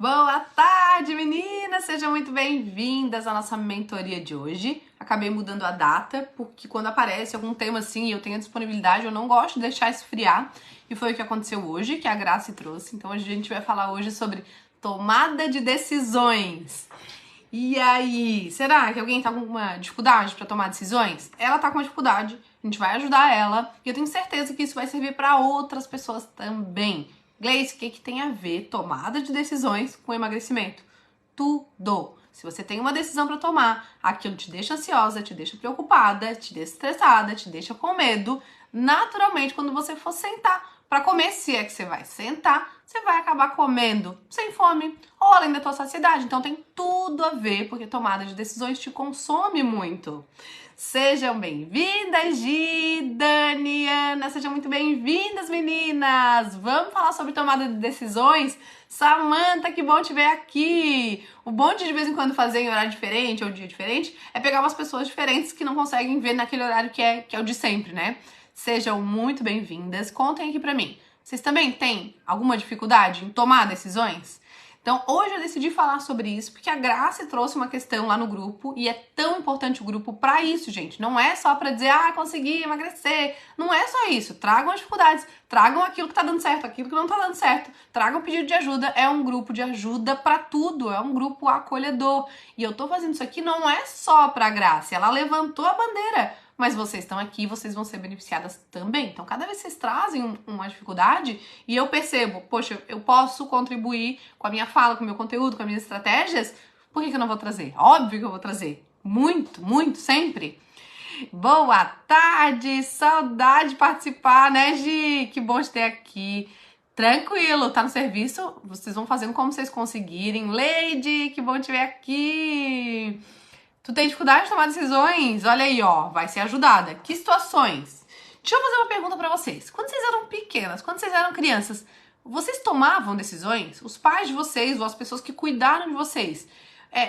Boa tarde, meninas! Sejam muito bem-vindas à nossa mentoria de hoje. Acabei mudando a data, porque quando aparece algum tema assim e eu tenho a disponibilidade, eu não gosto de deixar esfriar. E foi o que aconteceu hoje, que a Grace trouxe. Então, hoje a gente vai falar hoje sobre tomada de decisões. E aí, será que alguém tá com alguma dificuldade para tomar decisões? Ela tá com uma dificuldade, a gente vai ajudar ela. E eu tenho certeza que isso vai servir para outras pessoas também. Gleice, o que tem a ver tomada de decisões com emagrecimento? Tudo. Se você tem uma decisão para tomar, aquilo te deixa ansiosa, te deixa preocupada, te deixa estressada, te deixa com medo, naturalmente, quando você for sentar para comer, se é que você vai sentar, você vai acabar comendo sem fome ou além da tua saciedade. Então tem tudo a ver, porque tomada de decisões te consome muito. Sejam bem-vindas, Gi, Dani, Ana, sejam muito bem-vindas, meninas! Vamos falar sobre tomada de decisões? Samanta, que bom te ver aqui! O bom de vez em quando fazer em horário diferente ou dia diferente é pegar umas pessoas diferentes que não conseguem ver naquele horário que é o de sempre, né? Sejam muito bem-vindas. Contem aqui pra mim. Vocês também têm alguma dificuldade em tomar decisões? Então, hoje eu decidi falar sobre isso porque a Grace trouxe uma questão lá no grupo e é tão importante o grupo pra isso, gente. Não é só pra dizer, consegui emagrecer. Não é só isso. Tragam as dificuldades, tragam aquilo que tá dando certo, aquilo que não tá dando certo. Tragam pedido de ajuda. É um grupo de ajuda pra tudo. É um grupo acolhedor. E eu tô fazendo isso aqui não é só pra Grace. Ela levantou a bandeira. Mas vocês estão aqui, vocês vão ser beneficiadas também. Então, cada vez que vocês trazem uma dificuldade e eu percebo, poxa, eu posso contribuir com a minha fala, com o meu conteúdo, com as minhas estratégias, por que eu não vou trazer? Óbvio que eu vou trazer. Muito, muito, sempre. Boa tarde, saudade de participar, né, Gi? Que bom te ter aqui. Tranquilo, tá no serviço? Vocês vão fazendo como vocês conseguirem. Lady, que bom te ver aqui. Tu tem dificuldade de tomar decisões? Olha aí, ó, vai ser ajudada. Que situações? Deixa eu fazer uma pergunta pra vocês. Quando vocês eram pequenas, quando vocês eram crianças, vocês tomavam decisões? Os pais de vocês ou as pessoas que cuidaram de vocês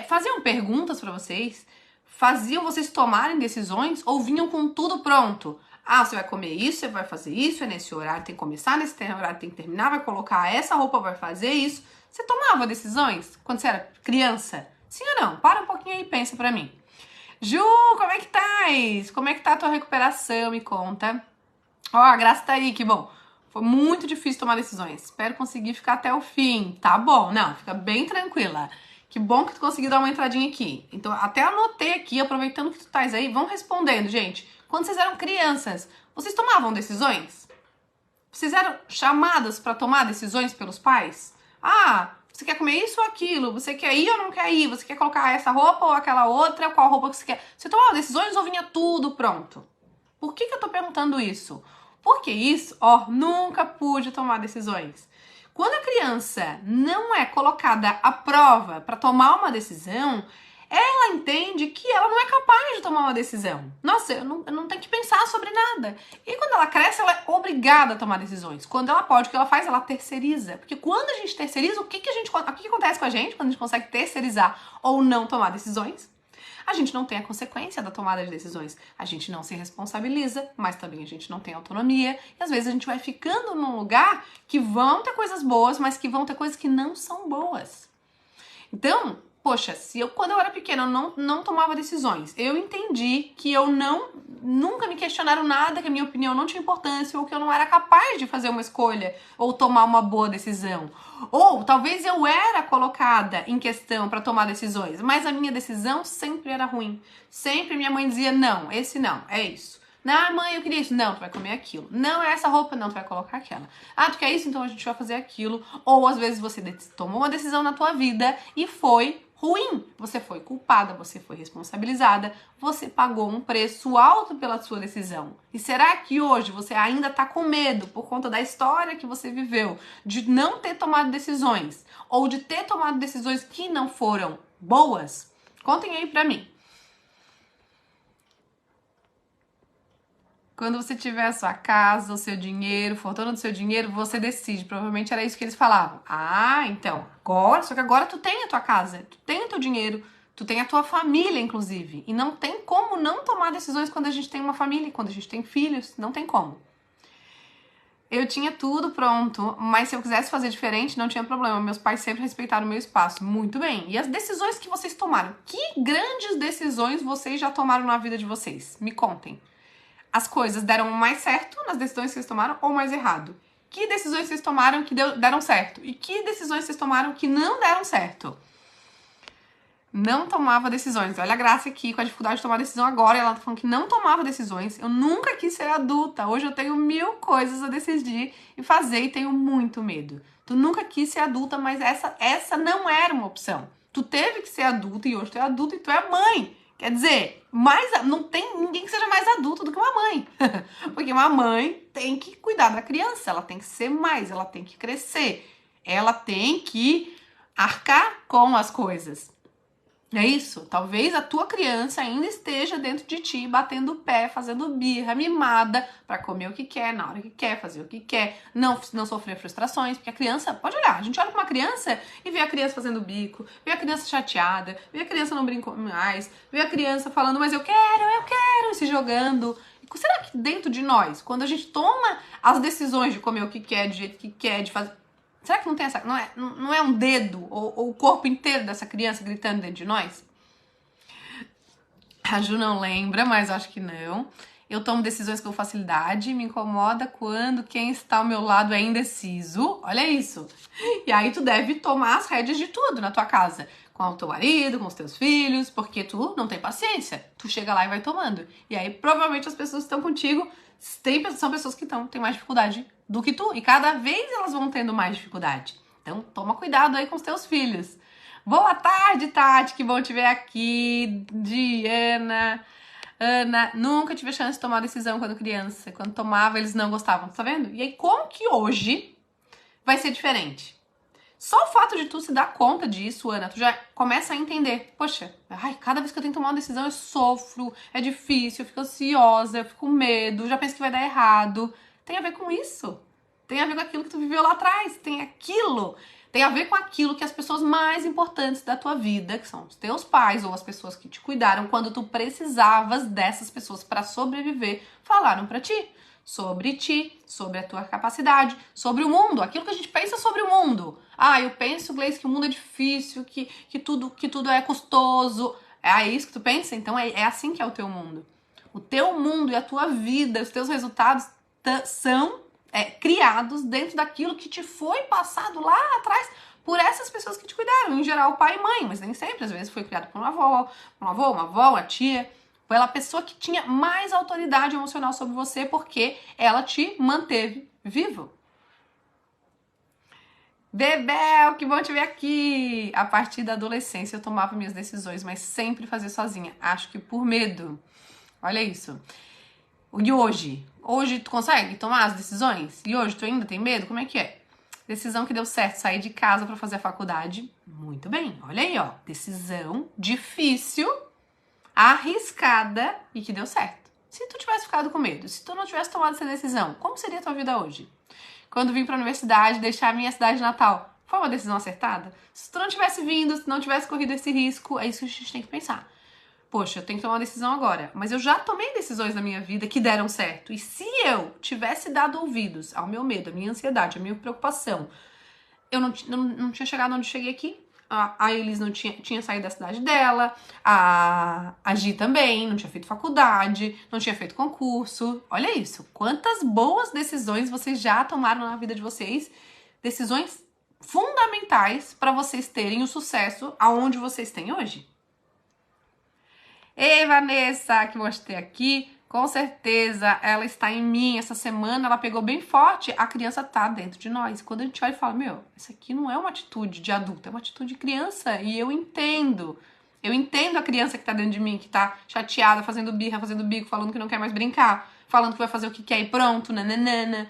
faziam perguntas pra vocês? Faziam vocês tomarem decisões ou vinham com tudo pronto? Você vai comer isso, você vai fazer isso, é nesse horário, tem que começar, nesse horário tem que terminar, vai colocar essa roupa, vai fazer isso. Você tomava decisões quando você era criança? Sim ou não? Para um pouquinho aí e pensa pra mim. Ju, como é que estás? Como é que tá a tua recuperação? Me conta. A Graça tá aí, que bom. Foi muito difícil tomar decisões. Espero conseguir ficar até o fim. Tá bom, não, fica bem tranquila. Que bom que tu conseguiu dar uma entradinha aqui. Então, até anotei aqui, aproveitando que tu estás aí, vão respondendo, gente. Quando vocês eram crianças, vocês tomavam decisões? Vocês eram chamadas para tomar decisões pelos pais? Você quer comer isso ou aquilo? Você quer ir ou não quer ir? Você quer colocar essa roupa ou aquela outra? Qual roupa que você quer? Você tomava decisões ou vinha tudo pronto? Por que eu tô perguntando isso? Porque isso, nunca pude tomar decisões. Quando a criança não é colocada à prova para tomar uma decisão, ela entende que ela não é capaz de tomar uma decisão. Nossa, eu não tenho que pensar sobre nada. E quando ela cresce, ela é obrigada a tomar decisões. Quando ela pode, o que ela faz? Ela terceiriza. Porque quando a gente terceiriza, o que acontece com a gente quando a gente consegue terceirizar ou não tomar decisões? A gente não tem a consequência da tomada de decisões. A gente não se responsabiliza, mas também a gente não tem autonomia. E às vezes a gente vai ficando num lugar que vão ter coisas boas, mas que vão ter coisas que não são boas. Então, poxa, quando eu era pequena, eu não tomava decisões. Eu entendi que nunca me questionaram nada, que a minha opinião não tinha importância, ou que eu não era capaz de fazer uma escolha, ou tomar uma boa decisão. Ou talvez eu era colocada em questão para tomar decisões, mas a minha decisão sempre era ruim. Sempre minha mãe dizia, não, esse não, é isso. Não, mãe, eu queria isso. Não, tu vai comer aquilo. Não, é essa roupa. Não, tu vai colocar aquela. Tu quer isso? Então a gente vai fazer aquilo. Ou às vezes você tomou uma decisão na tua vida e foi ruim. Você foi culpada, você foi responsabilizada, você pagou um preço alto pela sua decisão. E será que hoje você ainda tá com medo por conta da história que você viveu, de não ter tomado decisões, ou de ter tomado decisões que não foram boas? Contem aí pra mim. Quando você tiver a sua casa, o seu dinheiro, fortuna do seu dinheiro, você decide. Provavelmente era isso que eles falavam. Então, só que agora tu tem a tua casa, tu tem o teu dinheiro, tu tem a tua família, inclusive. E não tem como não tomar decisões quando a gente tem uma família, quando a gente tem filhos, não tem como. Eu tinha tudo pronto, mas se eu quisesse fazer diferente, não tinha problema. Meus pais sempre respeitaram o meu espaço. Muito bem. E as decisões que vocês tomaram? Que grandes decisões vocês já tomaram na vida de vocês? Me contem. As coisas deram mais certo nas decisões que vocês tomaram ou mais errado? Que decisões vocês tomaram que deram certo? E que decisões vocês tomaram que não deram certo? Não tomava decisões. Olha a Graça aqui com a dificuldade de tomar decisão agora. Ela tá falando que não tomava decisões. Eu nunca quis ser adulta. Hoje eu tenho 1000 coisas a decidir e fazer e tenho muito medo. Tu nunca quis ser adulta, mas essa não era uma opção. Tu teve que ser adulta e hoje tu é adulta e tu é mãe. Quer dizer, não tem ninguém que seja mais adulto do que uma mãe. Porque uma mãe tem que cuidar da criança. Ela tem que ser mais, ela tem que crescer. Ela tem que arcar com as coisas. É isso? Talvez a tua criança ainda esteja dentro de ti, batendo o pé, fazendo birra, mimada, pra comer o que quer, na hora que quer, fazer o que quer, não sofrer frustrações, porque a criança, pode olhar, a gente olha pra uma criança e vê a criança fazendo bico, vê a criança chateada, vê a criança não brincando mais, vê a criança falando, mas eu quero, se jogando. E será que dentro de nós, quando a gente toma as decisões de comer o que quer, do jeito que quer, de fazer... Será que não tem essa... Não é um dedo ou o corpo inteiro dessa criança gritando dentro de nós? A Ju não lembra, mas acho que não. Eu tomo decisões com facilidade, me incomoda quando quem está ao meu lado é indeciso. Olha isso. E aí tu deve tomar as rédeas de tudo na tua casa. Com o teu marido, com os teus filhos, porque tu não tem paciência. Tu chega lá e vai tomando. E aí provavelmente as pessoas que estão contigo são pessoas que têm mais dificuldade do que tu. E cada vez elas vão tendo mais dificuldade. Então toma cuidado aí com os teus filhos. Boa tarde, Tati, que bom te ver aqui. Diana, Ana, nunca tive chance de tomar decisão quando criança. Quando tomava, eles não gostavam, tá vendo? E aí, como que hoje vai ser diferente? Só o fato de tu se dar conta disso, Ana, tu já começa a entender. Poxa, cada vez que eu tenho que tomar uma decisão eu sofro, é difícil, eu fico ansiosa, eu fico com medo, já penso que vai dar errado. Tem a ver com isso. Tem a ver com aquilo que tu viveu lá atrás. Tem a ver com aquilo que as pessoas mais importantes da tua vida, que são os teus pais ou as pessoas que te cuidaram quando tu precisavas dessas pessoas para sobreviver, falaram para ti. Sobre ti, sobre a tua capacidade, sobre o mundo, aquilo que a gente pensa sobre o mundo. Eu penso, Gleice, que o mundo é difícil, que tudo é custoso. É isso que tu pensa? Então é assim que é o teu mundo. O teu mundo e a tua vida, os teus resultados são criados dentro daquilo que te foi passado lá atrás por essas pessoas que te cuidaram. Em geral, pai e mãe, mas nem sempre. Às vezes foi criado por uma avó, uma tia, pela pessoa que tinha mais autoridade emocional sobre você porque ela te manteve vivo. Bebel, que bom te ver aqui! A partir da adolescência eu tomava minhas decisões, mas sempre fazia sozinha. Acho que por medo. Olha isso. E hoje? Hoje tu consegue tomar as decisões? E hoje tu ainda tem medo? Como é que é? Decisão que deu certo, sair de casa pra fazer a faculdade. Muito bem, olha aí, ó. Decisão difícil, arriscada e que deu certo. Se tu tivesse ficado com medo, se tu não tivesse tomado essa decisão, como seria a tua vida hoje? Quando vim pra universidade, deixar a minha cidade natal, foi uma decisão acertada? Se tu não tivesse vindo, se não tivesse corrido esse risco, é isso que a gente tem que pensar. Poxa, eu tenho que tomar uma decisão agora, mas eu já tomei decisões na minha vida que deram certo. E se eu tivesse dado ouvidos ao meu medo, à minha ansiedade, à minha preocupação, eu não tinha chegado onde cheguei aqui. A Elis não tinha saído da cidade dela, a Gi também, não tinha feito faculdade, não tinha feito concurso. Olha isso, quantas boas decisões vocês já tomaram na vida de vocês, decisões fundamentais para vocês terem o sucesso aonde vocês têm hoje. Ei, Vanessa, que mostrei aqui. Com certeza, ela está em mim. Essa semana ela pegou bem forte. A criança tá dentro de nós. Quando a gente olha e fala, isso aqui não é uma atitude de adulto, é uma atitude de criança. E eu entendo. Eu entendo a criança que tá dentro de mim, que tá chateada, fazendo birra, fazendo bico, falando que não quer mais brincar, falando que vai fazer o que quer e pronto, nananana.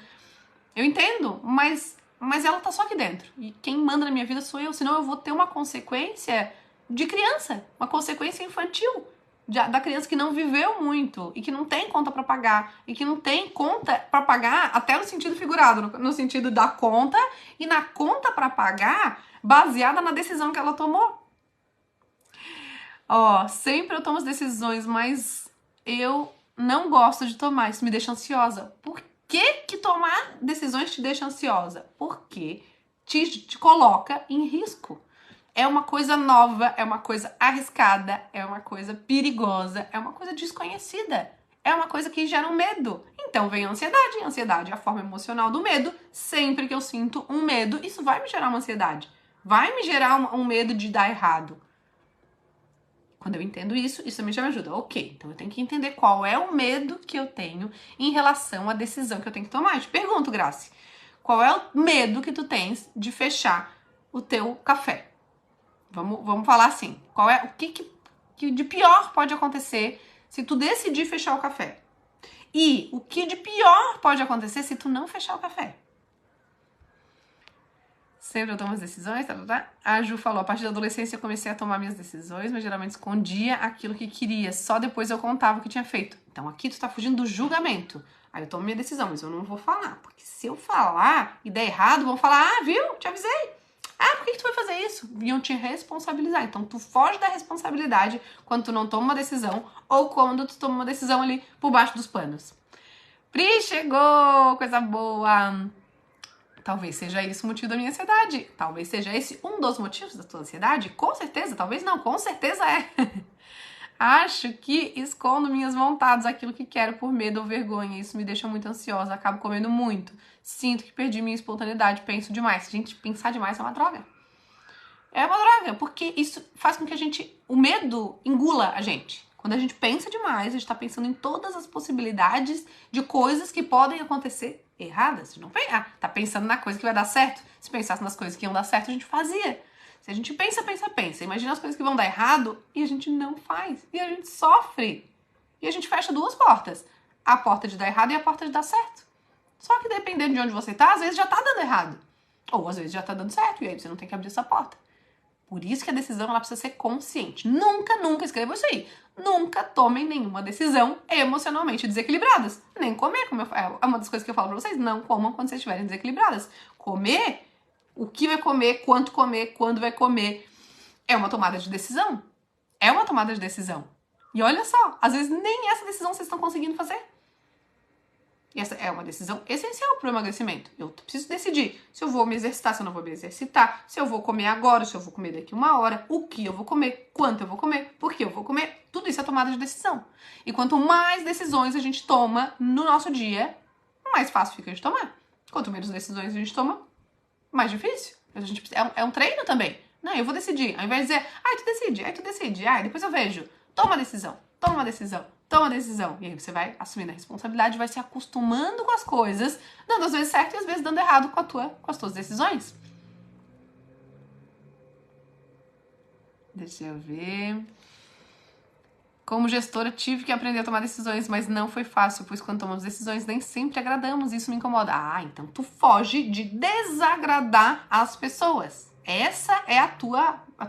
Eu entendo, mas ela tá só aqui dentro. E quem manda na minha vida sou eu, senão eu vou ter uma consequência de criança, uma consequência infantil. Da criança que não viveu muito e que não tem conta pra pagar e que não tem conta pra pagar até no sentido figurado, no sentido da conta e na conta pra pagar baseada na decisão que ela tomou. Sempre eu tomo as decisões, mas eu não gosto de tomar, isso me deixa ansiosa. Por que tomar decisões te deixa ansiosa? Porque te coloca em risco. É uma coisa nova, é uma coisa arriscada, é uma coisa perigosa, é uma coisa desconhecida. É uma coisa que gera um medo. Então vem a ansiedade. A ansiedade é a forma emocional do medo. Sempre que eu sinto um medo, isso vai me gerar uma ansiedade. Vai me gerar um medo de dar errado. Quando eu entendo isso também já me ajuda. Ok, então eu tenho que entender qual é o medo que eu tenho em relação à decisão que eu tenho que tomar. Eu te pergunto, Grace, qual é o medo que tu tens de fechar o teu café? Vamos falar assim. Qual é o que de pior pode acontecer se tu decidir fechar o café? E o que de pior pode acontecer se tu não fechar o café? Sempre eu tomo as decisões, tá? A Ju falou, a partir da adolescência eu comecei a tomar minhas decisões, mas geralmente escondia aquilo que queria. Só depois eu contava o que tinha feito. Então aqui tu tá fugindo do julgamento. Aí eu tomo minha decisão, mas eu não vou falar. Porque se eu falar e der errado, vão falar, viu? Te avisei. Por que tu vai fazer isso? Iam te responsabilizar. Então tu foge da responsabilidade quando tu não toma uma decisão ou quando tu toma uma decisão ali por baixo dos panos. Pri, chegou! Coisa boa! Talvez seja esse o motivo da minha ansiedade. Talvez seja esse um dos motivos da tua ansiedade. Com certeza, talvez não, com certeza é. Acho que escondo minhas vontades, aquilo que quero por medo ou vergonha. Isso me deixa muito ansiosa, acabo comendo muito. Sinto que perdi minha espontaneidade, penso demais. Gente, pensar demais é uma droga. É uma droga, porque isso faz com que o medo engula a gente. Quando a gente pensa demais, a gente tá pensando em todas as possibilidades de coisas que podem acontecer erradas. Não tá pensando na coisa que vai dar certo. Se pensasse nas coisas que iam dar certo, a gente fazia. Se a gente pensa, imagina as coisas que vão dar errado e a gente não faz. E a gente sofre. E a gente fecha duas portas. A porta de dar errado e a porta de dar certo. Só que dependendo de onde você tá, às vezes já tá dando errado. Ou às vezes já tá dando certo e aí você não tem que abrir essa porta. Por isso que a decisão ela precisa ser consciente. Nunca escreva isso aí. Nunca tomem nenhuma decisão emocionalmente desequilibradas. Nem comer, como é uma das coisas que eu falo pra vocês. Não comam quando vocês estiverem desequilibradas. Comer, o que vai comer, quando vai comer, é uma tomada de decisão. É uma tomada de decisão. E olha só, às vezes nem essa decisão vocês estão conseguindo fazer. E essa é uma decisão essencial para o emagrecimento. Eu preciso decidir se eu vou me exercitar, se eu não vou me exercitar, se eu vou comer agora, se eu vou comer daqui uma hora, o que eu vou comer, quanto eu vou comer, por que eu vou comer. Tudo isso é tomada de decisão. E quanto mais decisões a gente toma no nosso dia, mais fácil fica de tomar. Quanto menos decisões a gente toma, mais difícil. É um treino também. Não, eu vou decidir. Ao invés de dizer, tu decide, depois eu vejo. Toma a decisão. E aí você vai assumindo a responsabilidade, vai se acostumando com as coisas, dando às vezes certo e às vezes dando errado com as tuas decisões. Deixa eu ver. Como gestora, tive que aprender a tomar decisões, mas não foi fácil, pois quando tomamos decisões nem sempre agradamos, isso me incomoda. Então tu foge de desagradar as pessoas. Essa é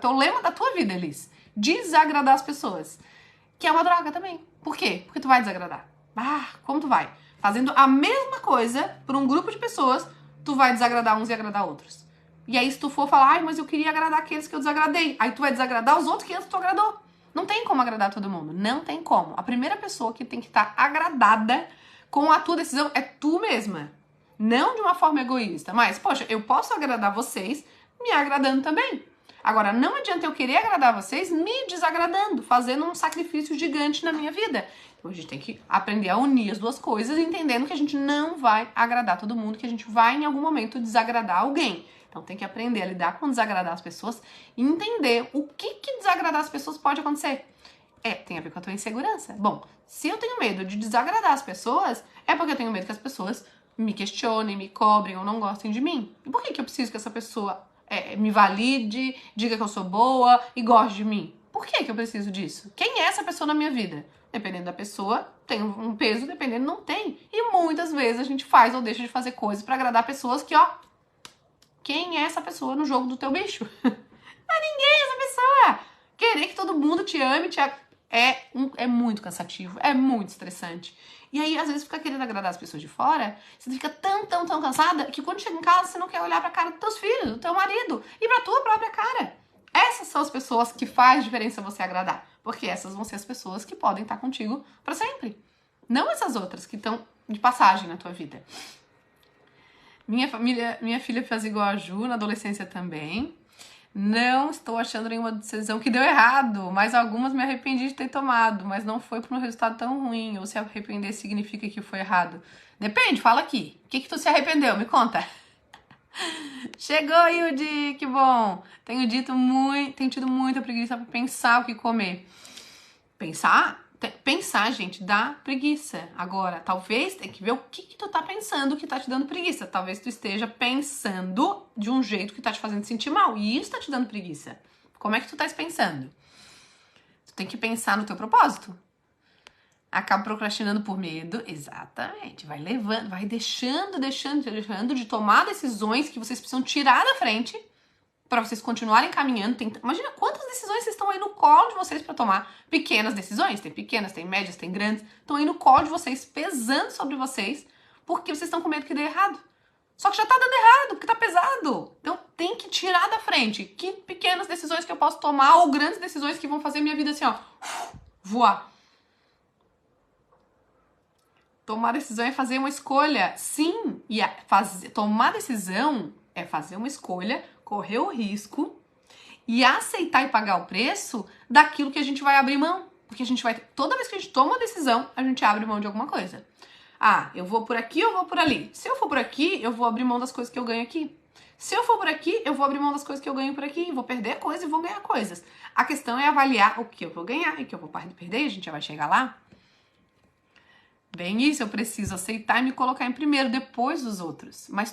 o lema da tua vida, Elis. Desagradar as pessoas. Que é uma droga também. Por quê? Porque tu vai desagradar. Como tu vai? Fazendo a mesma coisa por um grupo de pessoas, tu vai desagradar uns e agradar outros. E aí se tu for falar, mas eu queria agradar aqueles que eu desagradei, aí tu vai desagradar os outros que antes tu agradou. Não tem como agradar todo mundo. Não tem como. A primeira pessoa que tem que estar agradada com a tua decisão é tu mesma. Não de uma forma egoísta. Mas, poxa, eu posso agradar vocês me agradando também. Agora, não adianta eu querer agradar vocês me desagradando, fazendo um sacrifício gigante na minha vida. Então, a gente tem que aprender a unir as duas coisas, entendendo que a gente não vai agradar todo mundo, que a gente vai, em algum momento, desagradar alguém. Então, tem que aprender a lidar com desagradar as pessoas e entender o que desagradar as pessoas pode acontecer. Tem a ver com a tua insegurança. Bom, se eu tenho medo de desagradar as pessoas, é porque eu tenho medo que as pessoas me questionem, me cobrem ou não gostem de mim. E por que eu preciso que essa pessoa me valide, diga que eu sou boa e goste de mim? Por que eu preciso disso? Quem é essa pessoa na minha vida? Dependendo da pessoa, tem um peso, dependendo, não tem. E muitas vezes a gente faz ou deixa de fazer coisas pra agradar pessoas que, quem é essa pessoa no jogo do teu bicho? Não é ninguém essa pessoa! Querer que todo mundo te ame, é muito cansativo, é muito estressante. E aí, às vezes, fica querendo agradar as pessoas de fora, você fica tão cansada que quando chega em casa, você não quer olhar pra cara dos teus filhos, do teu marido e pra tua própria cara. Essas são as pessoas que faz diferença você agradar, porque essas vão ser as pessoas que podem estar contigo pra sempre. Não essas outras que estão de passagem na tua vida. Minha filha fez igual a Ju, na adolescência também. Não estou achando nenhuma decisão que deu errado, mas algumas me arrependi de ter tomado, mas não foi por um resultado tão ruim. Ou se arrepender significa que foi errado? Depende, fala aqui. O que tu se arrependeu? Me conta. Chegou, Yudi, que bom. Tenho tido muita preguiça pra pensar o que comer. Pensar, gente, dá preguiça. Agora, talvez tem que ver o que tu tá pensando que tá te dando preguiça. Talvez tu esteja pensando de um jeito que tá te fazendo sentir mal. E isso tá te dando preguiça. Como é que tu tá pensando? Tu tem que pensar no teu propósito. Acaba procrastinando por medo. Exatamente. Vai levando, vai deixando de tomar decisões que vocês precisam tirar da frente para vocês continuarem caminhando. Imagina quantas decisões vocês estão aí no colo de vocês para tomar. Pequenas decisões, tem pequenas, tem médias, tem grandes. Estão aí no colo de vocês, pesando sobre vocês, porque vocês estão com medo que dê errado. Só que já tá dando errado, porque tá pesado. Então tem que tirar da frente. Que pequenas decisões que eu posso tomar ou grandes decisões que vão fazer minha vida assim, ó, voar. Tomar decisão é fazer uma escolha. Sim, e tomar decisão é fazer uma escolha, correr o risco e aceitar e pagar o preço daquilo que a gente vai abrir mão. Porque a gente vai... Toda vez que a gente toma uma decisão, a gente abre mão de alguma coisa. Ah, eu vou por aqui, eu vou por ali. Se eu for por aqui, eu vou abrir mão das coisas que eu ganho aqui. Se eu for por aqui, eu vou abrir mão das coisas que eu ganho por aqui. Vou perder coisas e vou ganhar coisas. A questão é avaliar o que eu vou ganhar e o que eu vou perder. A gente já vai chegar lá. Bem isso, eu preciso aceitar e me colocar em primeiro, depois dos outros. Mas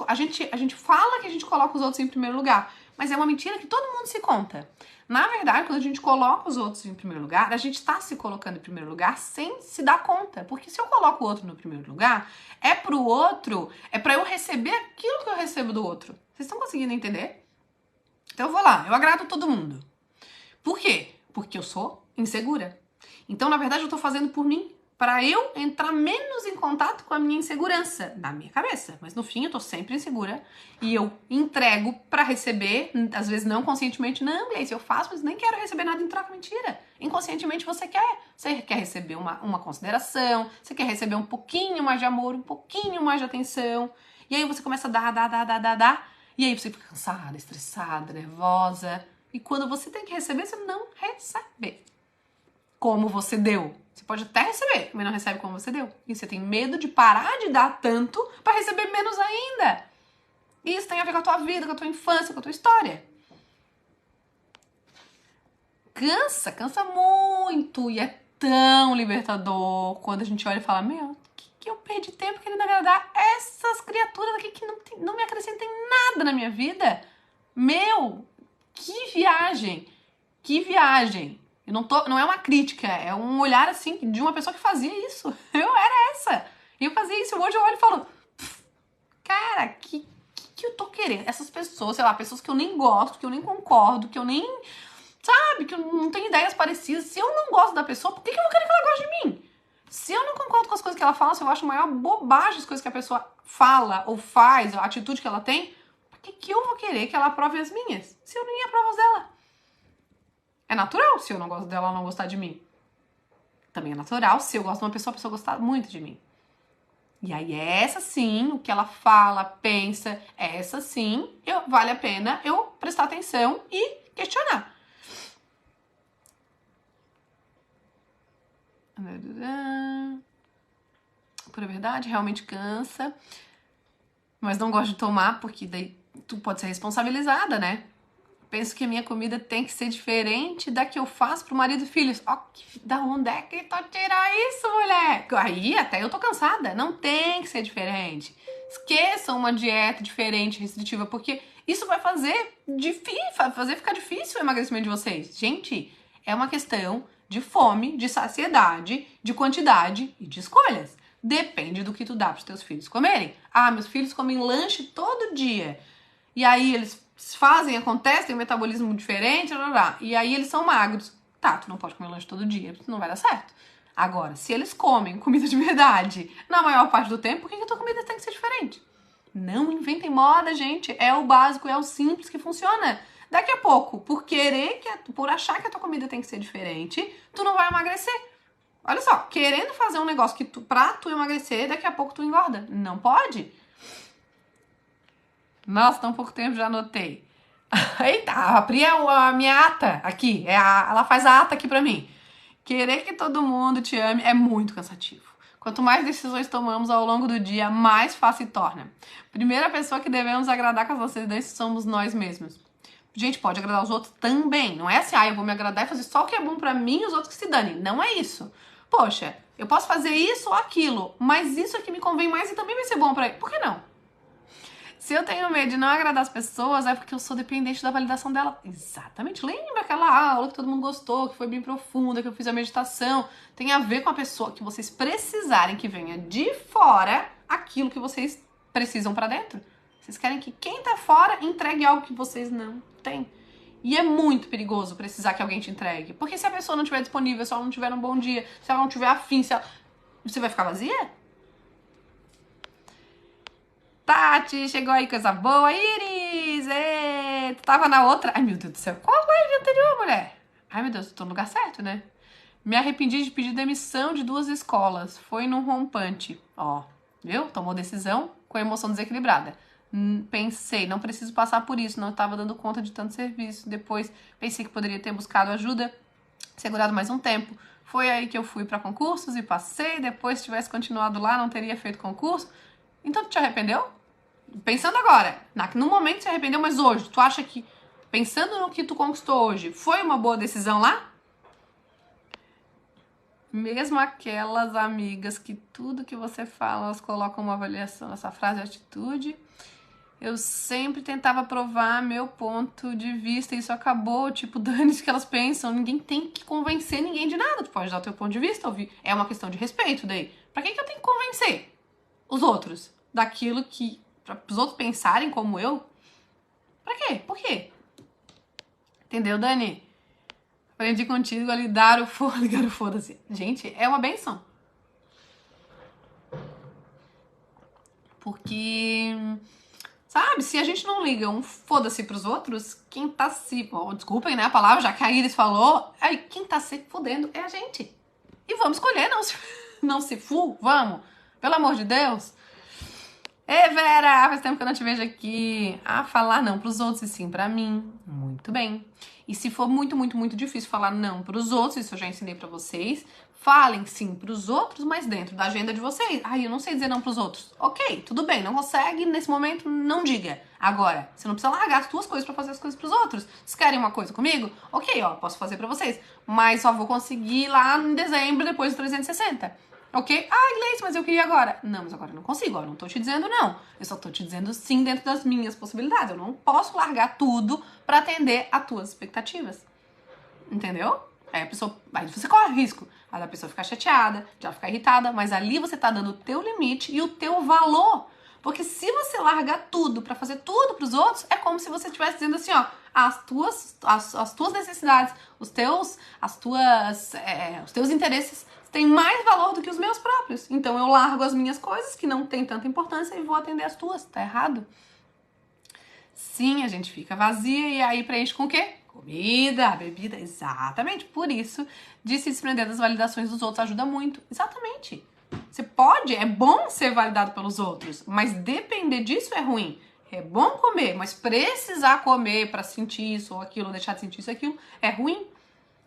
a gente fala que a gente coloca os outros em primeiro lugar, mas é uma mentira que todo mundo se conta. Na verdade, quando a gente coloca os outros em primeiro lugar, a gente está se colocando em primeiro lugar sem se dar conta. Porque se eu coloco o outro no primeiro lugar, é para eu receber aquilo que eu recebo do outro. Vocês estão conseguindo entender? Então eu vou lá, eu agrado todo mundo. Por quê? Porque eu sou insegura. Então, na verdade, eu tô fazendo por mim, para eu entrar menos em contato com a minha insegurança na minha cabeça. Mas no fim eu tô sempre insegura e eu entrego para receber, às vezes não conscientemente, não, e aí se eu faço, mas nem quero receber nada em troca, mentira. Inconscientemente você quer receber uma consideração, você quer receber um pouquinho mais de amor, um pouquinho mais de atenção, e aí você começa a dar, e aí você fica cansada, estressada, nervosa, e quando você tem que receber, você não recebe como você deu. Você pode até receber, mas não recebe como você deu. E você tem medo de parar de dar tanto para receber menos ainda. E isso tem a ver com a tua vida, com a tua infância, com a tua história. Cansa muito. E é tão libertador quando a gente olha e fala, meu, que eu perdi tempo querendo agradar essas criaturas aqui que não me acrescentem nada na minha vida. Meu, que viagem. Que viagem. Não é uma crítica, é um olhar assim de uma pessoa que fazia isso. Eu era essa. Eu fazia isso. Hoje eu olho e falo, cara, que eu tô querendo? Essas pessoas, sei lá, pessoas que eu nem gosto, que eu nem concordo, que eu nem, sabe, que eu não tenho ideias parecidas. Se eu não gosto da pessoa, por que eu vou querer que ela goste de mim? Se eu não concordo com as coisas que ela fala, se eu acho a maior bobagem as coisas que a pessoa fala ou faz, a atitude que ela tem, por que eu vou querer que ela aprove as minhas? Se eu nem aprovo as dela. É natural se eu não gosto dela, ela não gostar de mim. Também é natural se eu gosto de uma pessoa, a pessoa gostar muito de mim. E aí essa sim, o que ela fala, pensa, essa sim, vale a pena eu prestar atenção e questionar. Por verdade, realmente cansa. Mas não gosto de tomar, porque daí tu pode ser responsabilizada, né? Penso que a minha comida tem que ser diferente da que eu faço pro marido e filhos. Da onde é que tu tira isso, mulher? Aí até eu tô cansada. Não tem que ser diferente. Esqueçam uma dieta diferente, restritiva, porque isso vai fazer ficar difícil o emagrecimento de vocês. Gente, é uma questão de fome, de saciedade, de quantidade e de escolhas. Depende do que tu dá pros teus filhos comerem. Meus filhos comem lanche todo dia. E aí eles acontece, tem um metabolismo diferente, e aí eles são magros. Tá, tu não pode comer lanche todo dia, não vai dar certo. Agora, se eles comem comida de verdade na maior parte do tempo, por que a tua comida tem que ser diferente? Não inventem moda, gente. É o básico, é o simples que funciona. Daqui a pouco, por achar que a tua comida tem que ser diferente, tu não vai emagrecer. Olha só, querendo fazer um negócio que pra tu emagrecer, daqui a pouco tu engorda. Não pode. Nossa, tão pouco tempo, já anotei. Eita, a Pri é a minha ata aqui. Ela faz a ata aqui pra mim. Querer que todo mundo te ame é muito cansativo. Quanto mais decisões tomamos ao longo do dia, mais fácil se torna. Primeira pessoa que devemos agradar com as nossas decisões somos nós mesmos. Gente, pode agradar os outros também. Não é assim, eu vou me agradar e fazer só o que é bom pra mim e os outros que se danem. Não é isso. Poxa, eu posso fazer isso ou aquilo, mas isso aqui me convém mais e também vai ser bom pra ele. Por que não? Se eu tenho medo de não agradar as pessoas, é porque eu sou dependente da validação dela. Exatamente. Lembra aquela aula que todo mundo gostou, que foi bem profunda, que eu fiz a meditação? Tem a ver com a pessoa que vocês precisarem que venha de fora aquilo que vocês precisam pra dentro. Vocês querem que quem tá fora entregue algo que vocês não têm. E é muito perigoso precisar que alguém te entregue. Porque se a pessoa não estiver disponível, se ela não tiver um bom dia, se ela não tiver afim, você vai ficar vazia? Tati, chegou aí, coisa boa. Iris, tu tava na outra. Ai, meu Deus do céu. Qual a live anterior, mulher? Ai, meu Deus, eu tô no lugar certo, né? Me arrependi de pedir demissão de 2 escolas. Foi num rompante. Ó, viu? Tomou decisão com a emoção desequilibrada. Pensei, não preciso passar por isso. Não estava dando conta de tanto serviço. Depois pensei que poderia ter buscado ajuda, segurado mais um tempo. Foi aí que eu fui pra concursos e passei. Depois, se tivesse continuado lá, não teria feito concurso. Então, tu te arrependeu? Pensando agora, no momento você arrependeu, mas hoje, tu acha que, pensando no que tu conquistou hoje, foi uma boa decisão lá? Mesmo aquelas amigas que tudo que você fala, elas colocam uma avaliação nessa frase de atitude, eu sempre tentava provar meu ponto de vista e isso acabou, tipo, dane-se que elas pensam, ninguém tem que convencer ninguém de nada, tu pode dar o teu ponto de vista, ouvir, é uma questão de respeito daí. Pra que eu tenho que convencer os outros daquilo que para os outros pensarem como eu? Pra quê? Por quê? Entendeu, Dani? Aprendi contigo a ligar o foda-se. Gente, é uma benção. Porque, sabe, se a gente não liga um foda-se pros outros, quem tá se... desculpem, né, a palavra, já que a Iris falou, aí quem tá se fodendo é a gente. E vamos escolher não se vamos. Pelo amor de Deus. Ei, Vera, faz tempo que eu não te vejo aqui. Falar não pros outros e sim pra mim. Muito bem. E se for muito, muito, muito difícil falar não pros outros, isso eu já ensinei pra vocês, falem sim pros outros, mas dentro da agenda de vocês. Eu não sei dizer não pros outros. Ok, tudo bem, não consegue, nesse momento, não diga. Agora, você não precisa largar as tuas coisas pra fazer as coisas pros outros. Vocês querem uma coisa comigo? Ok, posso fazer pra vocês. Mas só vou conseguir lá em dezembro, depois do 360. Ok? Gleice, mas eu queria agora. Não, mas agora eu não consigo. Eu não tô te dizendo não. Eu só tô te dizendo sim dentro das minhas possibilidades. Eu não posso largar tudo pra atender a tuas expectativas. Entendeu? Aí você corre risco. Aí da pessoa ficar chateada, de ela ficar irritada, mas ali você tá dando o teu limite e o teu valor. Porque se você largar tudo pra fazer tudo pros outros, é como se você estivesse dizendo assim, as tuas necessidades, os teus interesses têm mais valor do que os meus próprios. Então eu largo as minhas coisas, que não tem tanta importância, e vou atender as tuas. Tá errado? Sim, a gente fica vazia e aí preenche com o quê? Comida, bebida, exatamente. Por isso, de se desprender das validações dos outros ajuda muito. Exatamente. É bom ser validado pelos outros, mas depender disso é ruim. É bom comer, mas precisar comer pra sentir isso ou aquilo, deixar de sentir isso ou aquilo, é ruim.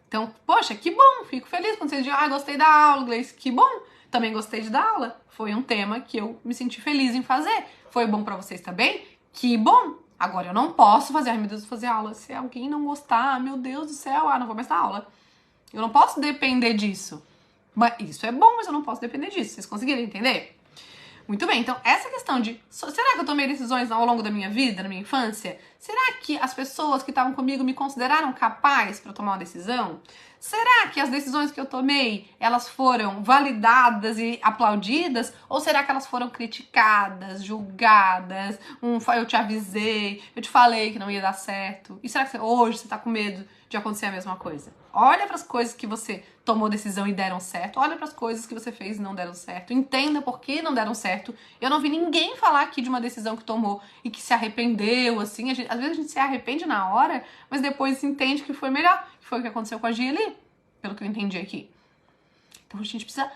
Então, poxa, que bom, fico feliz quando vocês dizem, gostei da aula, Gleice, que bom, também gostei de dar aula. Foi um tema que eu me senti feliz em fazer. Foi bom pra vocês também? Que bom! Agora eu não posso fazer, meu Deus, fazer aula. Se alguém não gostar, meu Deus do céu, não vou mais dar aula. Eu não posso depender disso. Mas isso é bom, mas eu não posso depender disso. Vocês conseguiram entender? Muito bem, então essa questão de... Será que eu tomei decisões ao longo da minha vida, na minha infância? Será que as pessoas que estavam comigo me consideraram capaz para tomar uma decisão? Será que as decisões que eu tomei, elas foram validadas e aplaudidas? Ou será que elas foram criticadas, julgadas? Eu te avisei, eu te falei que não ia dar certo. E será que hoje você tá com medo de acontecer a mesma coisa? Olha para as coisas que você tomou decisão e deram certo. Olha para as coisas que você fez e não deram certo. Entenda por que não deram certo. Eu não vi ninguém falar aqui de uma decisão que tomou e que se arrependeu, assim. Às vezes a gente se arrepende na hora, mas depois entende que foi melhor. Que foi o que aconteceu com a Gia ali, pelo que eu entendi aqui. Então a gente precisa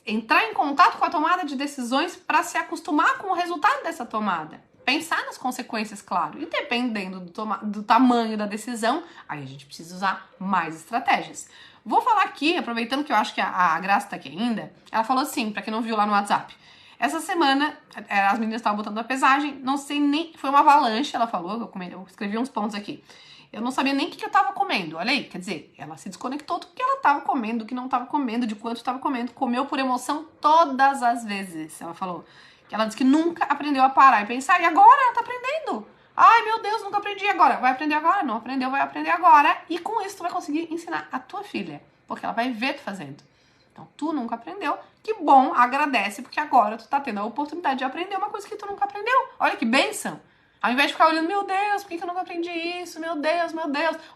entrar em contato com a tomada de decisões para se acostumar com o resultado dessa tomada. Pensar nas consequências, claro. E dependendo do tamanho da decisão, aí a gente precisa usar mais estratégias. Vou falar aqui, aproveitando que eu acho que a Graça tá aqui ainda, ela falou assim, pra quem não viu lá no WhatsApp. Essa semana, as meninas estavam botando a pesagem, não sei nem, foi uma avalanche, ela falou, eu escrevi uns pontos aqui. Eu não sabia nem o que eu tava comendo, olha aí, quer dizer, ela se desconectou do que ela tava comendo, do que não tava comendo, de quanto tava comendo, comeu por emoção todas as vezes, ela falou. Ela disse que nunca aprendeu a parar e pensar, e agora ela tá aprendendo. Ai, meu Deus, nunca aprendi agora. Vai aprender agora? Não aprendeu, vai aprender agora. E com isso tu vai conseguir ensinar a tua filha, porque ela vai ver tu fazendo. Então, tu nunca aprendeu, que bom, agradece, porque agora tu tá tendo a oportunidade de aprender uma coisa que tu nunca aprendeu. Olha que bênção. Ao invés de ficar olhando, meu Deus, por que eu nunca aprendi isso? Meu Deus,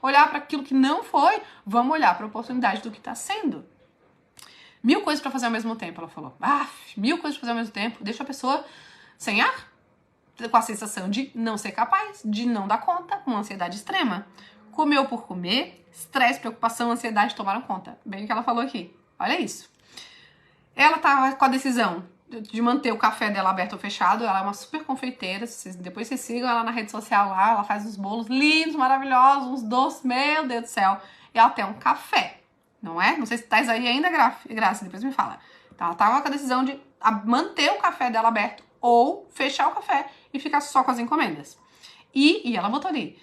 olhar para aquilo que não foi, vamos olhar para a oportunidade do que tá sendo. 1000 coisas pra fazer ao mesmo tempo, ela falou. 1000 coisas pra fazer ao mesmo tempo. Deixa a pessoa sem ar, com a sensação de não ser capaz, de não dar conta, com ansiedade extrema. Comeu por comer, estresse, preocupação, ansiedade tomaram conta. Bem o que ela falou aqui. Olha isso. Ela tava com a decisão de manter o café dela aberto ou fechado. Ela é uma super confeiteira. Depois vocês sigam ela na rede social lá. Ela faz uns bolos lindos, maravilhosos, uns doces, meu Deus do céu. E ela tem um café. Não é? Não sei se tá aí ainda, Graça, depois me fala. Então, ela tava com a decisão de manter o café dela aberto ou fechar o café e ficar só com as encomendas. E ela botou ali,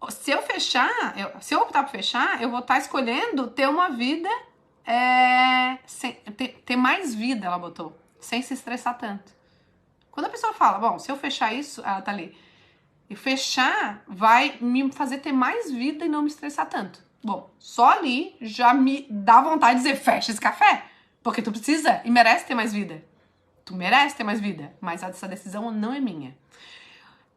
se eu optar por fechar, eu vou estar escolhendo ter uma vida, ter mais vida, ela botou, sem se estressar tanto. Quando a pessoa fala, bom, se eu fechar isso, ela tá ali, e fechar vai me fazer ter mais vida e não me estressar tanto. Bom, só ali já me dá vontade de dizer, fecha esse café, porque tu precisa e merece ter mais vida. Tu merece ter mais vida, mas essa decisão não é minha.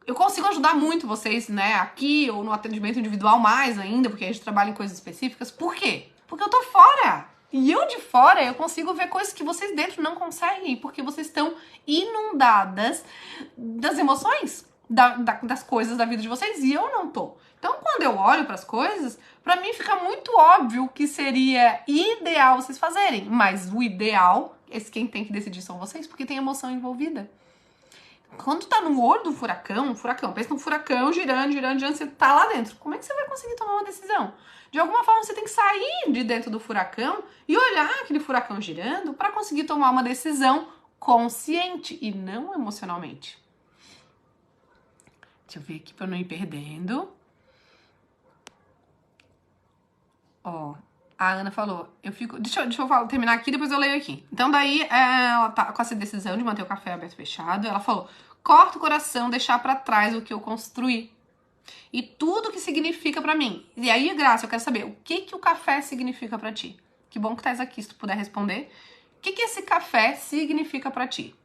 Eu consigo ajudar muito vocês, né, aqui ou no atendimento individual mais ainda, porque a gente trabalha em coisas específicas. Por quê? Porque eu tô fora. E eu de fora, eu consigo ver coisas que vocês dentro não conseguem, porque vocês estão inundadas das emoções, das coisas da vida de vocês, e eu não tô. Então, quando eu olho para as coisas, para mim fica muito óbvio que seria ideal vocês fazerem. Mas o ideal, quem tem que decidir são vocês, porque tem emoção envolvida. Quando tá no olho do furacão, pensa num furacão girando, você tá lá dentro. Como é que você vai conseguir tomar uma decisão? De alguma forma, você tem que sair de dentro do furacão e olhar aquele furacão girando para conseguir tomar uma decisão consciente e não emocionalmente. Deixa eu ver aqui para eu não ir perdendo. Ó, a Ana falou, deixa eu terminar aqui, depois eu leio aqui. Então daí, ela tá com essa decisão de manter o café aberto e fechado, ela falou, corta o coração, deixar pra trás o que eu construí. E tudo que significa pra mim. E aí, Graça, eu quero saber, o que o café significa pra ti? Que bom que estás aqui, se tu puder responder. O que esse café significa pra ti?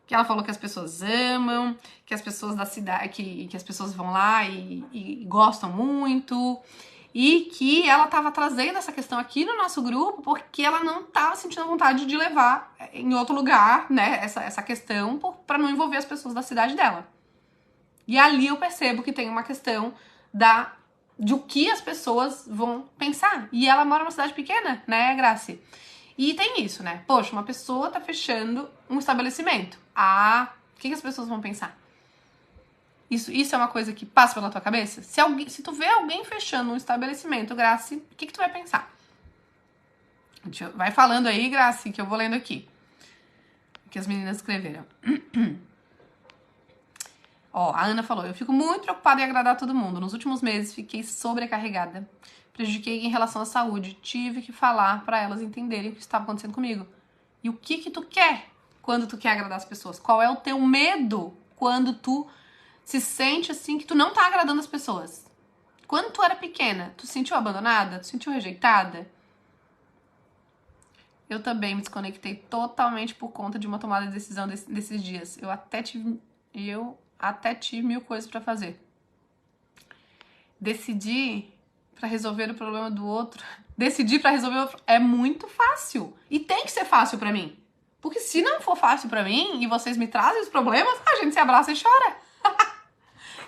Que ela falou que as pessoas amam, que as pessoas da cidade, que as pessoas vão lá e gostam muito. E que ela estava trazendo essa questão aqui no nosso grupo porque ela não estava sentindo vontade de levar em outro lugar, né, essa questão para não envolver as pessoas da cidade dela. E ali eu percebo que tem uma questão de o que as pessoas vão pensar. E ela mora numa cidade pequena, né, Graci? E tem isso, né? Poxa, uma pessoa tá fechando um estabelecimento. O que as pessoas vão pensar? Isso é uma coisa que passa pela tua cabeça? Se tu vê alguém fechando um estabelecimento, Graci, o que tu vai pensar? Vai falando aí, Graci, que eu vou lendo aqui. O que as meninas escreveram. Ó, a Ana falou, eu fico muito preocupada em agradar todo mundo. Nos últimos meses fiquei sobrecarregada. Prejudiquei em relação à saúde. Tive que falar para elas entenderem o que estava acontecendo comigo. E o que tu quer quando tu quer agradar as pessoas? Qual é o teu medo quando tu se sente assim que tu não tá agradando as pessoas? Quando tu era pequena, tu se sentiu abandonada? Tu se sentiu rejeitada? Eu também me desconectei totalmente por conta de uma tomada de decisão desses dias. Eu até tive 1000 coisas pra fazer. Decidir pra resolver o problema do outro. Decidir pra resolver o outro é muito fácil. E tem que ser fácil pra mim. Porque se não for fácil pra mim e vocês me trazem os problemas, a gente se abraça e chora.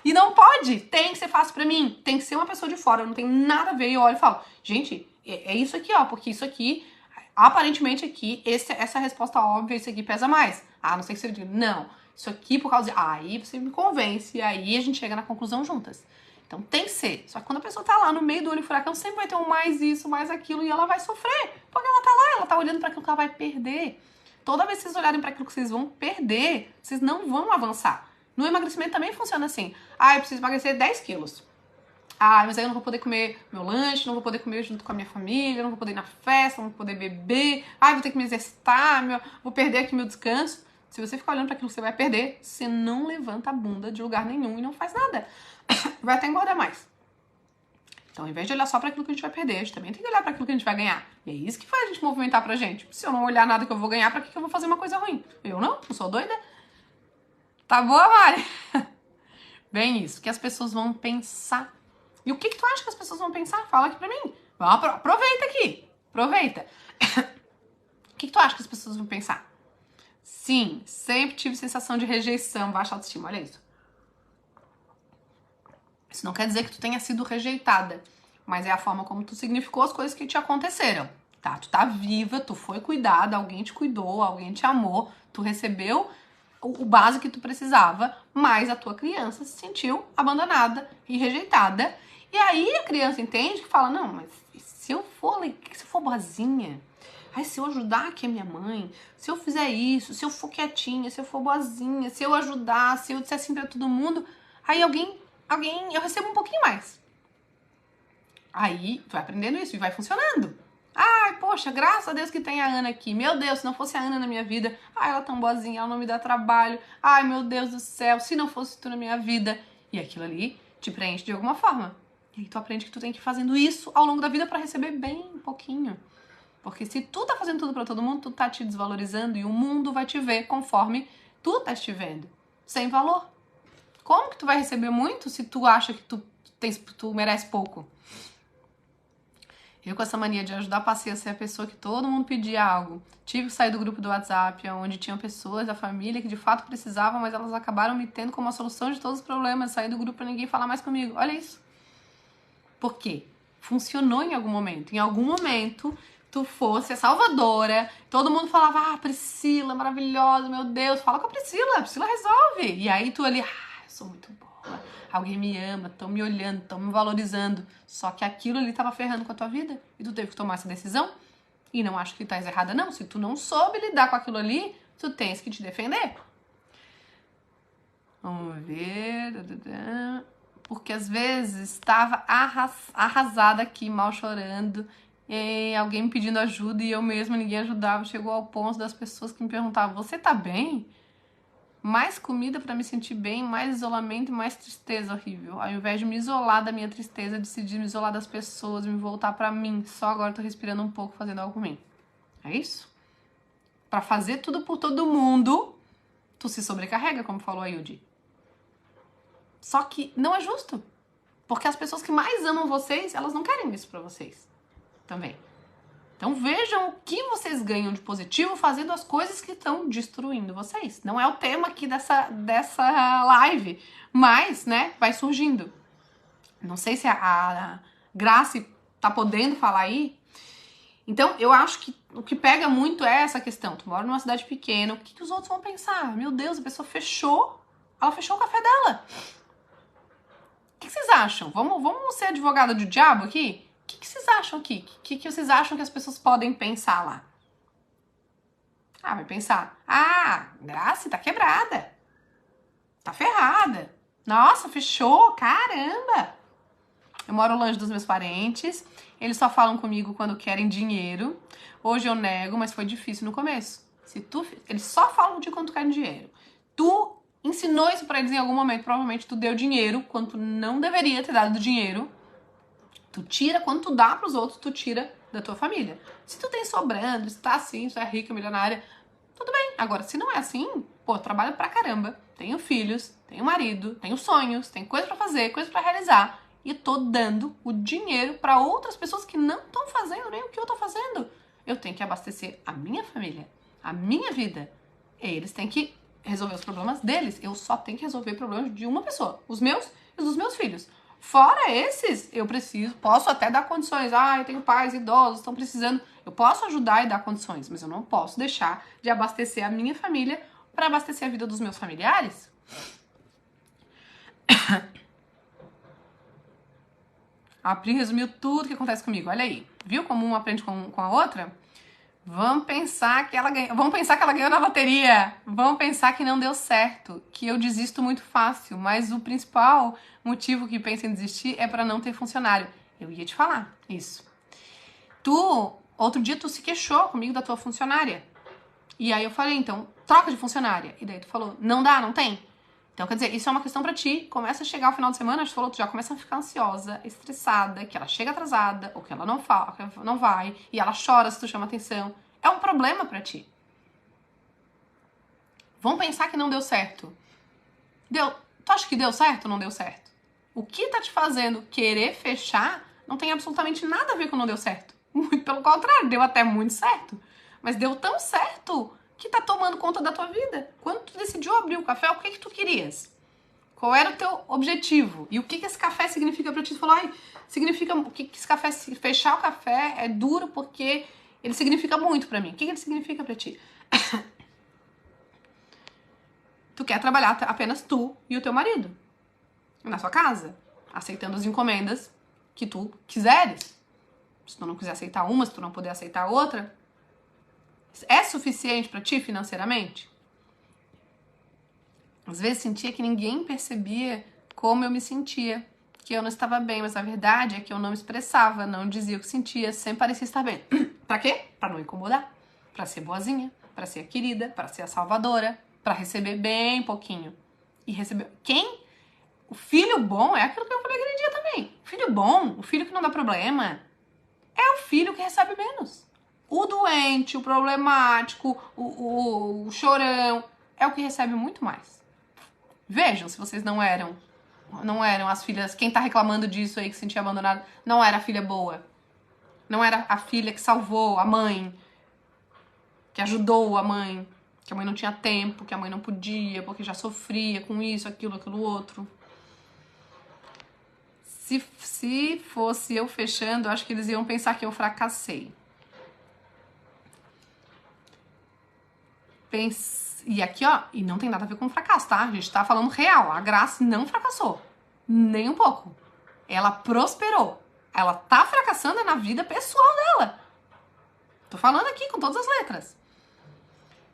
E não pode, tem que ser fácil pra mim, tem que ser uma pessoa de fora, não tem nada a ver. E eu olho e falo, gente, é isso aqui, ó, porque isso aqui aparentemente aqui, essa resposta óbvia, isso aqui pesa mais. A não ser que você diga, não, isso aqui por causa de... Aí você me convence e aí a gente chega na conclusão juntas. Então tem que ser. Só que quando a pessoa tá lá no meio do olho furacão, sempre vai ter um mais isso, mais aquilo, e ela vai sofrer. Porque ela tá lá, ela tá olhando para aquilo que ela vai perder. Toda vez que vocês olharem para aquilo que vocês vão perder, vocês não vão avançar. No emagrecimento também funciona assim. Ah, eu preciso emagrecer 10 quilos. Ah, mas aí eu não vou poder comer meu lanche, não vou poder comer junto com a minha família, não vou poder ir na festa, não vou poder beber. Ah, vou ter que me exercitar, vou perder aqui meu descanso. Se você ficar olhando para aquilo que você vai perder, você não levanta a bunda de lugar nenhum e não faz nada. Vai até engordar mais. Então, ao invés de olhar só para aquilo que a gente vai perder, a gente também tem que olhar para aquilo que a gente vai ganhar. E é isso que faz a gente movimentar pra gente. Se eu não olhar nada que eu vou ganhar, pra que eu vou fazer uma coisa ruim? Eu não sou doida. Tá boa, Mari? Bem isso, que as pessoas vão pensar. E o que tu acha que as pessoas vão pensar? Fala aqui pra mim. Aproveita aqui. Aproveita. O que tu acha que as pessoas vão pensar? Sim, sempre tive sensação de rejeição, baixa autoestima. Olha isso. Isso não quer dizer que tu tenha sido rejeitada, mas é a forma como tu significou as coisas que te aconteceram, tá? Tu tá viva, tu foi cuidada, alguém te cuidou, alguém te amou, tu recebeu o básico que tu precisava, mas a tua criança se sentiu abandonada e rejeitada. E aí a criança entende que fala, não, mas se eu for boazinha, aí se eu ajudar aqui a minha mãe, se eu fizer isso, se eu for quietinha, se eu for boazinha, se eu ajudar, se eu disser assim pra todo mundo, aí eu recebo um pouquinho mais. Aí tu vai aprendendo isso e vai funcionando. Ai, poxa, graças a Deus que tem a Ana aqui. Meu Deus, se não fosse a Ana na minha vida, ela é tão boazinha, ela não me dá trabalho. Ai, meu Deus do céu, se não fosse tu na minha vida. E aquilo ali te preenche de alguma forma. E aí tu aprende que tu tem que ir fazendo isso ao longo da vida pra receber bem pouquinho. Porque se tu tá fazendo tudo pra todo mundo, tu tá te desvalorizando e o mundo vai te ver conforme tu tá te vendo. Sem valor. Como que tu vai receber muito se tu acha que tu merece pouco? Eu com essa mania de ajudar, passei a ser a pessoa que todo mundo pedia algo. Tive que sair do grupo do WhatsApp, onde tinham pessoas da família que de fato precisavam, mas elas acabaram me tendo como a solução de todos os problemas. Saí do grupo pra ninguém falar mais comigo. Olha isso. Por quê? Funcionou em algum momento. Em algum momento, tu fosse a salvadora, todo mundo falava, Priscila, maravilhosa, meu Deus, fala com a Priscila resolve. E aí tu ali, eu sou muito boa. Alguém me ama, estão me olhando, estão me valorizando. Só que aquilo ali estava ferrando com a tua vida. E tu teve que tomar essa decisão. E não acho que estás errada, não. Se tu não soube lidar com aquilo ali, tu tens que te defender. Vamos ver. Porque às vezes estava arrasada aqui, mal chorando. E alguém me pedindo ajuda e eu mesma, ninguém ajudava. Chegou ao ponto das pessoas que me perguntavam, você tá bem? Mais comida pra me sentir bem, mais isolamento e mais tristeza horrível. Ao invés de me isolar da minha tristeza, decidi me isolar das pessoas, me voltar pra mim. Só agora tô respirando um pouco, fazendo algo por mim. É isso? Pra fazer tudo por todo mundo, tu se sobrecarrega, como falou a Yudi. Só que não é justo. Porque as pessoas que mais amam vocês, elas não querem isso pra vocês. Também. Então vejam o que vocês ganham de positivo fazendo as coisas que estão destruindo vocês. Não é o tema aqui dessa live, mas, né, vai surgindo. Não sei se a Grace tá podendo falar aí. Então, eu acho que o que pega muito é essa questão. Tu mora numa cidade pequena, o que os outros vão pensar? Meu Deus, a pessoa ela fechou o café dela. O que vocês acham? Vamos ser advogada do diabo aqui? O que vocês acham aqui? O que vocês acham que as pessoas podem pensar lá? Vai pensar, Grace tá quebrada. Tá ferrada. Nossa, fechou, caramba. Eu moro longe dos meus parentes, eles só falam comigo quando querem dinheiro. Hoje eu nego, mas foi difícil no começo. Eles só falam contigo quando tu quer dinheiro. Tu ensinou isso pra eles em algum momento, provavelmente tu deu dinheiro quando tu não deveria ter dado dinheiro. Tu tira, quando tu dá pros outros, tu tira da tua família. Se tu tem sobrando, se tá assim, se tu é rica, milionária, tudo bem. Agora, se não é assim, eu trabalho pra caramba, tenho filhos, tenho marido, tenho sonhos, tenho coisa pra fazer, coisa pra realizar, e tô dando o dinheiro pra outras pessoas que não estão fazendo nem o que eu tô fazendo. Eu tenho que abastecer a minha família, a minha vida. Eles têm que resolver os problemas deles. Eu só tenho que resolver problemas de uma pessoa, os meus e os dos meus filhos. Fora esses, eu posso até dar condições. Eu tenho pais idosos, estão precisando. Eu posso ajudar e dar condições, mas eu não posso deixar de abastecer a minha família para abastecer a vida dos meus familiares. A Pri resumiu tudo que acontece comigo. Olha aí. Viu como uma aprende com a outra? Vamos pensar que ela ganhou na loteria. Vamos pensar que não deu certo, que eu desisto muito fácil, mas o principal motivo que pensa em desistir é para não ter funcionário. Eu ia te falar isso. Outro dia tu se queixou comigo da tua funcionária. E aí eu falei, então, troca de funcionária. E daí tu falou, não dá, não tem. Então, quer dizer, isso é uma questão pra ti. Começa a chegar o final de semana, tu já começa a ficar ansiosa, estressada, que ela chega atrasada, ou que ela não vai, e ela chora se tu chama atenção. É um problema pra ti. Vamos pensar que não deu certo. Tu acha que deu certo ou não deu certo? O que tá te fazendo querer fechar não tem absolutamente nada a ver com não deu certo. Muito pelo contrário, deu até muito certo. Mas deu tão certo que tá tomando conta da tua vida. Quando tu decidiu abrir o café, o que tu querias? Qual era o teu objetivo? E o que esse café significa pra ti? Tu falou, significa o que esse café, fechar o café é duro porque ele significa muito pra mim. O que ele significa pra ti? Tu quer trabalhar apenas tu e o teu marido na sua casa, aceitando as encomendas que tu quiseres. Se tu não quiser aceitar uma, se tu não puder aceitar outra, é suficiente pra ti financeiramente? Às vezes sentia que ninguém percebia como eu me sentia, que eu não estava bem, mas a verdade é que eu não me expressava, não dizia o que sentia, sempre parecia estar bem. Pra quê? Pra não incomodar, pra ser boazinha, pra ser a querida, pra ser a salvadora, pra receber bem pouquinho. E receber... Quem? O filho bom é aquilo que eu falei aquele dia também. O filho bom, o filho que não dá problema, é o filho que recebe menos. O doente, o problemático, o chorão, é o que recebe muito mais. Vejam se vocês não eram as filhas... Quem tá reclamando disso aí, que se sentia abandonado, não era a filha boa. Não era a filha que salvou a mãe, que ajudou a mãe, que a mãe não tinha tempo, que a mãe não podia, porque já sofria com isso, aquilo outro. Se fosse eu fechando, acho que eles iam pensar que eu fracassei. E aqui, e não tem nada a ver com fracasso, tá? A gente tá falando real. A Grace não fracassou. Nem um pouco. Ela prosperou. Ela tá fracassando na vida pessoal dela. Tô falando aqui com todas as letras.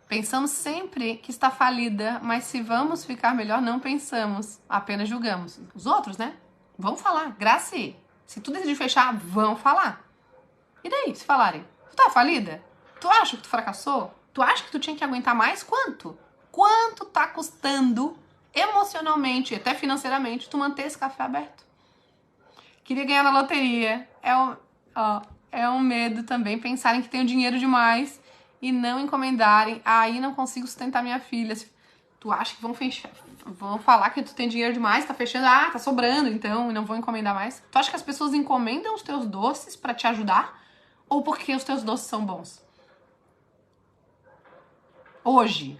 Pensamos sempre que está falida, mas se vamos ficar melhor, não pensamos. Apenas julgamos. Os outros, né? Vão falar. Grace, se tu decidir fechar, vão falar. E daí, se falarem? Tu tá falida? Tu acha que tu fracassou? Tu acha que tu tinha que aguentar mais? Quanto? Quanto tá custando emocionalmente e até financeiramente tu manter esse café aberto? Queria ganhar na loteria. É um medo também pensarem que tenho dinheiro demais e não encomendarem. Aí não consigo sustentar minha filha. Tu acha que vão falar que tu tem dinheiro demais, tá fechando, tá sobrando, então, e não vão encomendar mais? Tu acha que as pessoas encomendam os teus doces pra te ajudar? Ou porque os teus doces são bons? Hoje,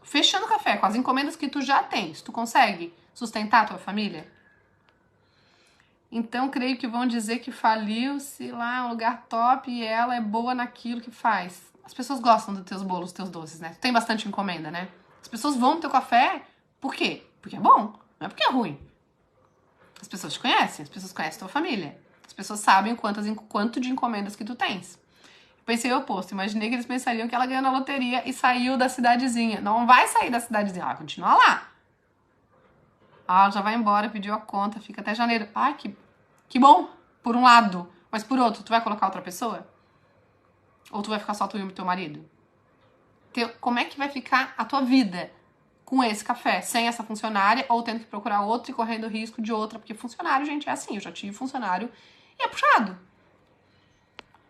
fechando o café com as encomendas que tu já tens, tu consegue sustentar a tua família? Então, creio que vão dizer que faliu-se lá, um lugar top, e ela é boa naquilo que faz. As pessoas gostam dos teus bolos, dos teus doces, né? Tu tem bastante encomenda, né? As pessoas vão no teu café, por quê? Porque é bom, não é porque é ruim. As pessoas te conhecem, as pessoas conhecem tua família. As pessoas sabem quanto de encomendas que tu tens. Pensei o oposto, imaginei que eles pensariam que ela ganhou na loteria e saiu da cidadezinha. Não vai sair da cidadezinha, ela continua lá. Ela já vai embora, pediu a conta, fica até janeiro. Ai, que bom, por um lado. Mas por outro, tu vai colocar outra pessoa? Ou tu vai ficar só tu e o teu marido? Como é que vai ficar a tua vida com esse café? Sem essa funcionária ou tendo que procurar outro e correndo risco de outra? Porque funcionário, gente, é assim. Eu já tive funcionário e é puxado.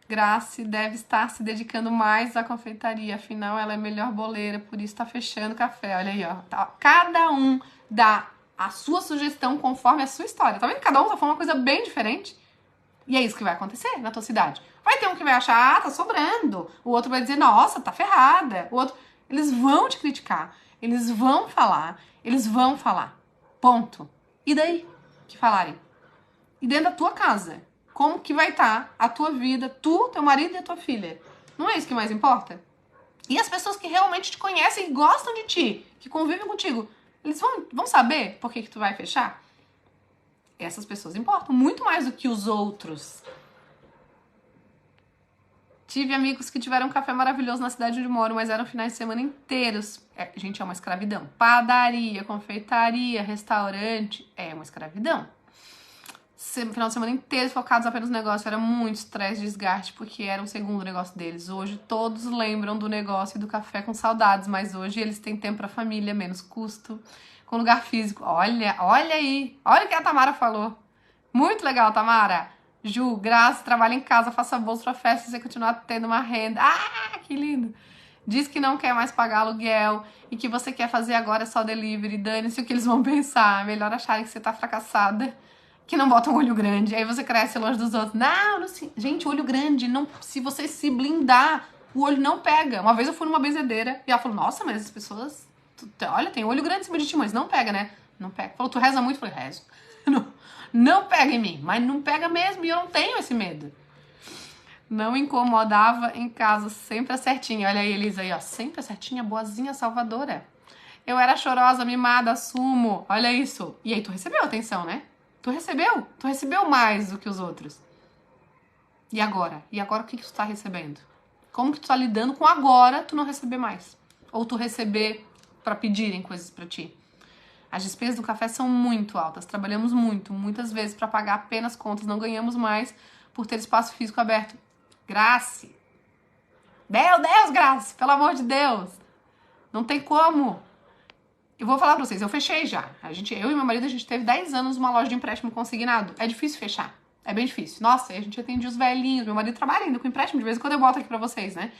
Grace deve estar se dedicando mais à confeitaria, afinal ela é melhor boleira, por isso tá fechando o café. Olha aí, ó. Tá. Cada um dá a sua sugestão conforme a sua história. Tá vendo? Cada um tá falando uma coisa bem diferente. E é isso que vai acontecer na tua cidade. Vai ter um que vai achar, tá sobrando. O outro vai dizer, nossa, tá ferrada. O outro... Eles vão te criticar. Eles vão falar. Ponto. E daí? Que falarem? E dentro da tua casa, como que vai estar a tua vida, tu, teu marido e a tua filha? Não é isso que mais importa? E as pessoas que realmente te conhecem e gostam de ti, que convivem contigo, eles vão saber por que tu vai fechar? Essas pessoas importam muito mais do que os outros. Tive amigos que tiveram um café maravilhoso na cidade onde moro, mas eram finais de semana inteiros. Gente, é uma escravidão. Padaria, confeitaria, restaurante, é uma escravidão. Final de semana inteiro focados apenas no negócio, era muito estresse, desgaste, porque era o segundo negócio deles. Hoje todos lembram do negócio e do café com saudades, mas hoje eles têm tempo pra família, menos custo, com lugar físico. Olha aí, olha o que a Tamara falou. Muito legal, Tamara. Ju, Graça, trabalha em casa, faça bolsa pra festa, você continuar tendo uma renda. Ah, que lindo. Diz que não quer mais pagar aluguel e que você quer fazer agora só delivery. Dane-se o que eles vão pensar. É melhor acharem que você tá fracassada, que não bota um olho grande. Aí você cresce longe dos outros. Não, gente, olho grande, não, se você se blindar, o olho não pega. Uma vez eu fui numa benzedeira e ela falou, nossa, mas as pessoas, olha, tem olho grande em cima de ti, mas não pega, né? Não pega. Falou, tu reza muito? Eu falei, rezo. Não pega em mim, mas não pega mesmo e eu não tenho esse medo. Não incomodava em casa, sempre certinha. Olha aí, Elisa aí, ó, sempre certinha, boazinha, salvadora. Eu era chorosa, mimada, assumo. Olha isso. E aí, tu recebeu atenção, né? Tu recebeu mais do que os outros. E agora? E agora o que tu tá recebendo? Como que tu tá lidando com agora tu não receber mais? Ou tu receber pra pedirem coisas pra ti? As despesas do café são muito altas, trabalhamos muito, muitas vezes para pagar apenas contas, não ganhamos mais por ter espaço físico aberto. Grace! Meu Deus, Grace! Pelo amor de Deus! Não tem como! Eu vou falar pra vocês, eu fechei já. Eu e meu marido, a gente teve 10 anos numa loja de empréstimo consignado. É difícil fechar. É bem difícil. Nossa, a gente atendia os velhinhos. Meu marido trabalha ainda com empréstimo, de vez em quando eu boto aqui pra vocês, né?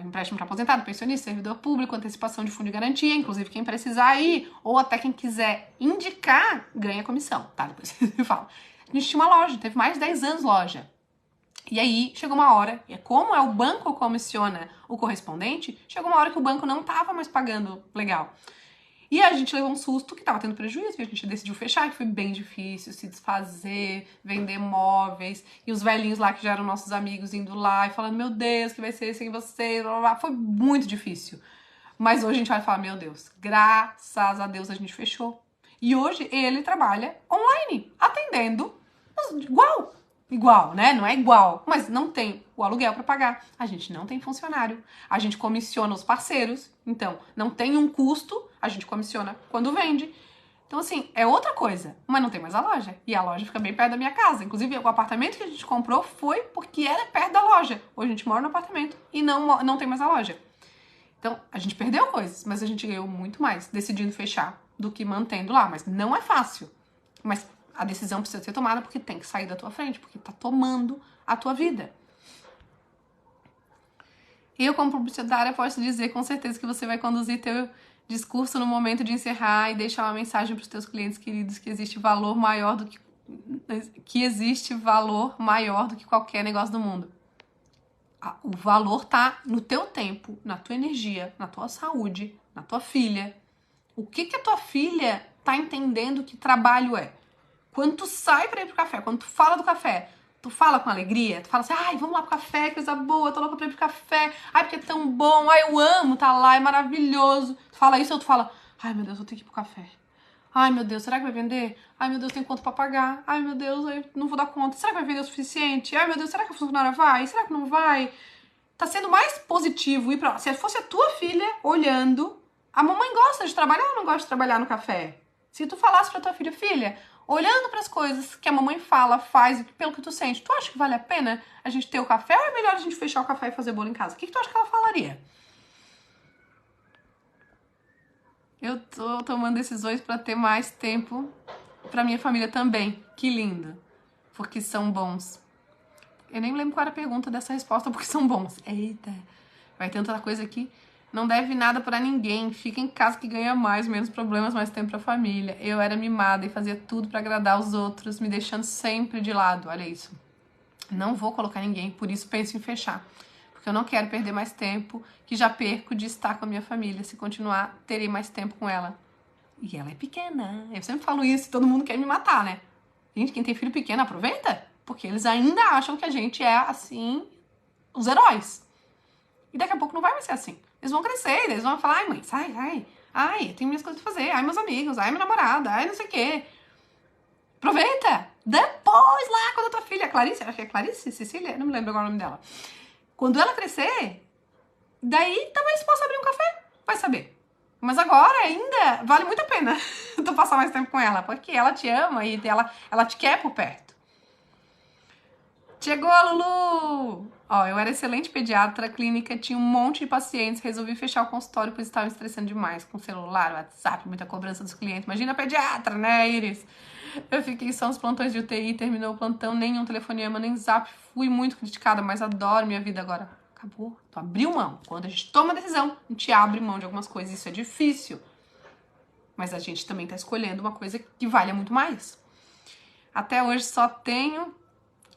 Empréstimo para aposentado, pensionista, servidor público, antecipação de fundo de garantia, inclusive quem precisar ir, ou até quem quiser indicar, ganha comissão, tá? Depois eu falo. A gente tinha uma loja, teve mais de 10 anos loja. E aí, chegou uma hora, e como o banco comissiona o correspondente, chegou uma hora que o banco não tava mais pagando legal. E a gente levou um susto que tava tendo prejuízo, e a gente decidiu fechar, que foi bem difícil, se desfazer, vender móveis, e os velhinhos lá que já eram nossos amigos indo lá e falando, meu Deus, que vai ser sem você, blá, blá, blá. Foi muito difícil. Mas hoje a gente vai falar, meu Deus, graças a Deus a gente fechou. E hoje ele trabalha online, atendendo igual, né? Não é igual, mas não tem o aluguel para pagar. A gente não tem funcionário. A gente comissiona os parceiros, então não tem um custo, a gente comissiona quando vende. Então, assim, é outra coisa, mas não tem mais a loja. E a loja fica bem perto da minha casa. Inclusive, o apartamento que a gente comprou foi porque era perto da loja. Hoje a gente mora no apartamento e não tem mais a loja. Então, a gente perdeu coisas, mas a gente ganhou muito mais decidindo fechar do que mantendo lá. Mas não é fácil. Mas a decisão precisa ser tomada porque tem que sair da tua frente, porque tá tomando a tua vida. Eu, como publicitária, posso dizer com certeza que você vai conduzir teu discurso no momento de encerrar e deixar uma mensagem para os teus clientes queridos que existe valor maior do que qualquer negócio do mundo. O valor tá no teu tempo, na tua energia, na tua saúde, na tua filha. O que a tua filha tá entendendo que trabalho é? Quando tu sai pra ir pro café, quando tu fala do café, tu fala com alegria, tu fala assim, ai, vamos lá pro café, coisa boa, tô louca pra ir pro café, ai, porque é tão bom, ai, eu amo tá lá, é maravilhoso. Tu fala isso ou tu fala, ai, meu Deus, vou ter que ir pro café. Ai, meu Deus, será que vai vender? Ai, meu Deus, tem conta pra pagar. Ai, meu Deus, eu não vou dar conta. Será que vai vender o suficiente? Ai, meu Deus, será que a funcionária vai? Será que não vai? Tá sendo mais positivo ir pra lá. Se fosse a tua filha olhando, a mamãe gosta de trabalhar ou não gosta de trabalhar no café? Se tu falasse pra tua filha, filha, olhando para as coisas que a mamãe fala, faz, pelo que tu sente, tu acha que vale a pena a gente ter o café ou é melhor a gente fechar o café e fazer bolo em casa? O que tu acha que ela falaria? Eu tô tomando decisões para ter mais tempo para minha família também. Que lindo. Porque são bons. Eu nem lembro qual era a pergunta dessa resposta, porque são bons. Eita, vai ter tanta coisa aqui. Não deve nada pra ninguém. Fica em casa que ganha mais, menos problemas, mais tempo pra família. Eu era mimada e fazia tudo pra agradar os outros, me deixando sempre de lado. Olha isso. Não vou colocar ninguém, por isso penso em fechar. Porque eu não quero perder mais tempo, que já perco de estar com a minha família. Se continuar, terei mais tempo com ela. E ela é pequena. Eu sempre falo isso e todo mundo quer me matar, né? Gente, quem tem filho pequeno, aproveita. Porque eles ainda acham que a gente é, assim, os heróis. E daqui a pouco não vai mais ser assim. Eles vão crescer, eles vão falar, ai mãe, sai, ai. Ai, eu tenho minhas coisas pra fazer. Ai, meus amigos, ai, minha namorada, ai, não sei o quê. Aproveita. Depois lá, quando a tua filha, Clarice, acho que é Clarice, Cecília, não me lembro agora o nome dela. Quando ela crescer, daí talvez possa abrir um café. Vai saber. Mas agora ainda vale muito a pena tu passar mais tempo com ela, porque ela te ama e ela te quer por perto. Chegou a Lulu! Ó, eu era excelente pediatra, a clínica tinha um monte de pacientes, resolvi fechar o consultório pois estava estressando demais com celular, WhatsApp, muita cobrança dos clientes. Imagina a pediatra, né, Iris? Eu fiquei só nos plantões de UTI, terminou o plantão, nenhum telefonema, nem zap. Fui muito criticada, mas adoro minha vida agora. Acabou. Tu abriu mão. Quando a gente toma decisão, a gente abre mão de algumas coisas. Isso é difícil. Mas a gente também tá escolhendo uma coisa que valha muito mais. Até hoje só tenho...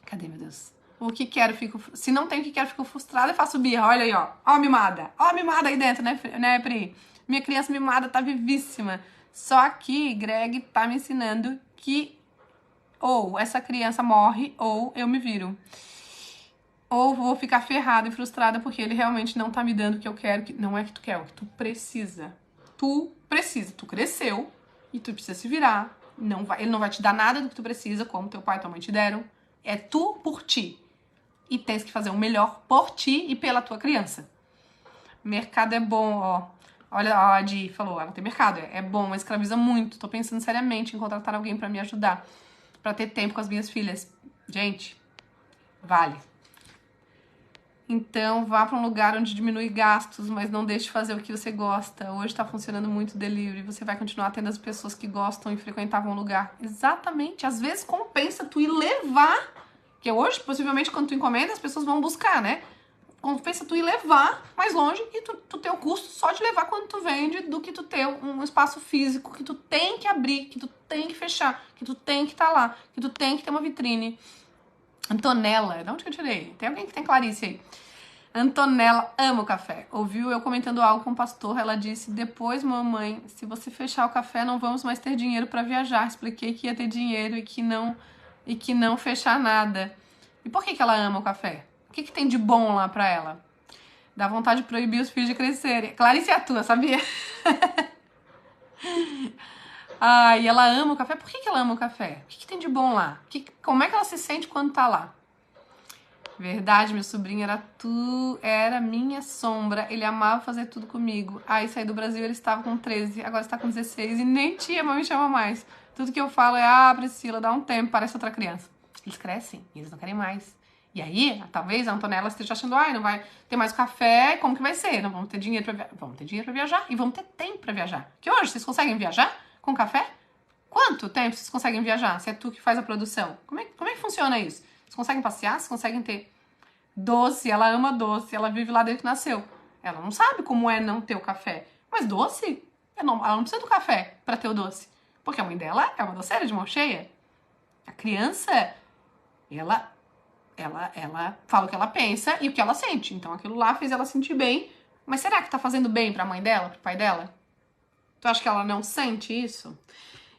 Cadê, meu Deus? O que quero, fico... Se não tenho o que quero, fico frustrada e faço birra. Olha aí, ó. Ó a mimada. Ó a mimada aí dentro, né, Pri? Minha criança mimada tá vivíssima. Só que Greg tá me ensinando que ou essa criança morre ou eu me viro. Ou vou ficar ferrada e frustrada porque ele realmente não tá me dando o que eu quero. Que não é que tu quer, é o que tu precisa. Tu precisa. Tu cresceu e tu precisa se virar. Ele não vai te dar nada do que tu precisa, como teu pai e tua mãe te deram. É tu por ti. E tens que fazer o melhor por ti e pela tua criança. Mercado é bom, ó. Olha, a Adi falou, ela tem mercado. É bom, mas escraviza muito. Tô pensando seriamente em contratar alguém pra me ajudar. Pra ter tempo com as minhas filhas. Gente, vale. Então, vá pra um lugar onde diminui gastos, mas não deixe de fazer o que você gosta. Hoje tá funcionando muito o delivery. Você vai continuar tendo as pessoas que gostam e frequentavam o lugar. Exatamente. Às vezes compensa tu ir levar. Porque hoje, possivelmente, quando tu encomenda, as pessoas vão buscar, né? Compensa tu ir levar mais longe e tu ter o custo só de levar quando tu vende do que tu ter um espaço físico que tu tem que abrir, que tu tem que fechar, que tu tem que estar lá, que tu tem que ter uma vitrine. Antonella, de onde que eu tirei? Tem alguém que tem Clarice aí. Antonella ama o café. Ouviu eu comentando algo com o pastor, ela disse, depois, mamãe, se você fechar o café, não vamos mais ter dinheiro para viajar. Expliquei que ia ter dinheiro e que não fechar nada. E por que ela ama o café? O que tem de bom lá pra ela? Dá vontade de proibir os filhos de crescerem. Clarice é a tua, sabia? Ai, ela ama o café. Por que ela ama o café? O que tem de bom lá? Como é que ela se sente quando tá lá? Verdade, meu sobrinho era minha sombra. Ele amava fazer tudo comigo. Aí saí do Brasil, ele estava com 13, agora está com 16 e nem tia, mas me chama mais. Tudo que eu falo é, Priscila, dá um tempo, parece outra criança. Eles crescem e eles não querem mais. E aí, talvez a Antonella esteja achando, não vai ter mais café, como que vai ser? Não vamos ter dinheiro pra viajar. Vamos ter dinheiro pra viajar e vamos ter tempo pra viajar. Que hoje, vocês conseguem viajar com café? Quanto tempo vocês conseguem viajar? Se é tu que faz a produção. Como é que funciona isso? Vocês conseguem passear? Vocês conseguem ter doce? Ela ama doce, ela vive lá desde que nasceu. Ela não sabe como é não ter o café. Mas doce? Ela não precisa do café pra ter o doce. Porque a mãe dela é uma doceira de mão cheia. A criança, ela fala o que ela pensa e o que ela sente. Então aquilo lá fez ela sentir bem. Mas será que tá fazendo bem pra mãe dela, pro pai dela? Tu acha que ela não sente isso?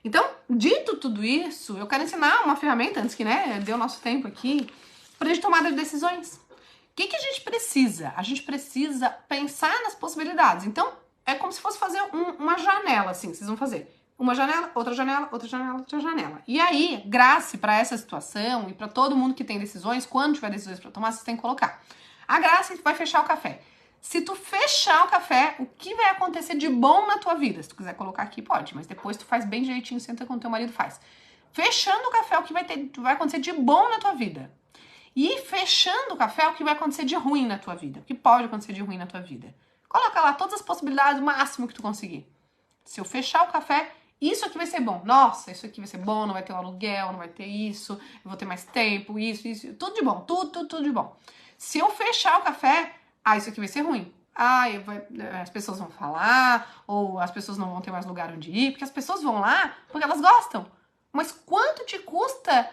Então, dito tudo isso, eu quero ensinar uma ferramenta, antes que, dê o nosso tempo aqui, pra gente tomar as decisões. O que a gente precisa? A gente precisa pensar nas possibilidades. Então, é como se fosse fazer uma janela, assim, vocês vão fazer. Uma janela, outra janela, outra janela, outra janela. E aí, Grace, para essa situação e para todo mundo que tem decisões, quando tiver decisões para tomar, vocês têm que colocar. A Grace vai fechar o café. Se tu fechar o café, o que vai acontecer de bom na tua vida? Se tu quiser colocar aqui, pode, mas depois tu faz bem direitinho, senta com o teu marido faz. Fechando o café, o que vai acontecer de bom na tua vida? E fechando o café, o que vai acontecer de ruim na tua vida? O que pode acontecer de ruim na tua vida? Coloca lá todas as possibilidades, o máximo que tu conseguir. Se eu fechar o café, isso aqui vai ser bom. Nossa, isso aqui vai ser bom, não vai ter um aluguel, não vai ter isso, eu vou ter mais tempo, isso, tudo de bom, tudo de bom. Se eu fechar o café, isso aqui vai ser ruim. As pessoas vão falar, ou as pessoas não vão ter mais lugar onde ir, porque as pessoas vão lá porque elas gostam. Mas quanto te custa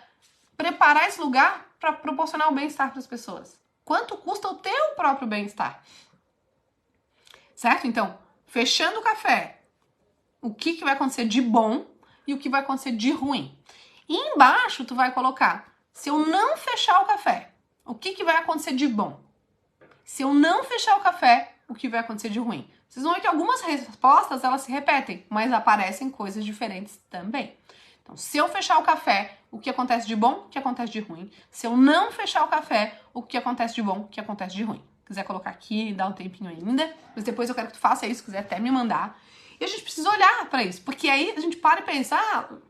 preparar esse lugar para proporcionar o bem-estar para as pessoas? Quanto custa o teu próprio bem-estar? Certo? Então, fechando o café, o que vai acontecer de bom e o que vai acontecer de ruim. E embaixo tu vai colocar: se eu não fechar o café, o que vai acontecer de bom? Se eu não fechar o café, o que vai acontecer de ruim? Vocês vão ver que algumas respostas, elas se repetem, mas aparecem coisas diferentes também. Então, se eu fechar o café, o que acontece de bom, o que acontece de ruim? Se eu não fechar o café, o que acontece de bom, o que acontece de ruim? Se quiser colocar aqui, dá um tempinho ainda, mas depois eu quero que tu faça isso, se quiser até me mandar. E a gente precisa olhar pra isso, porque aí a gente para e pensa,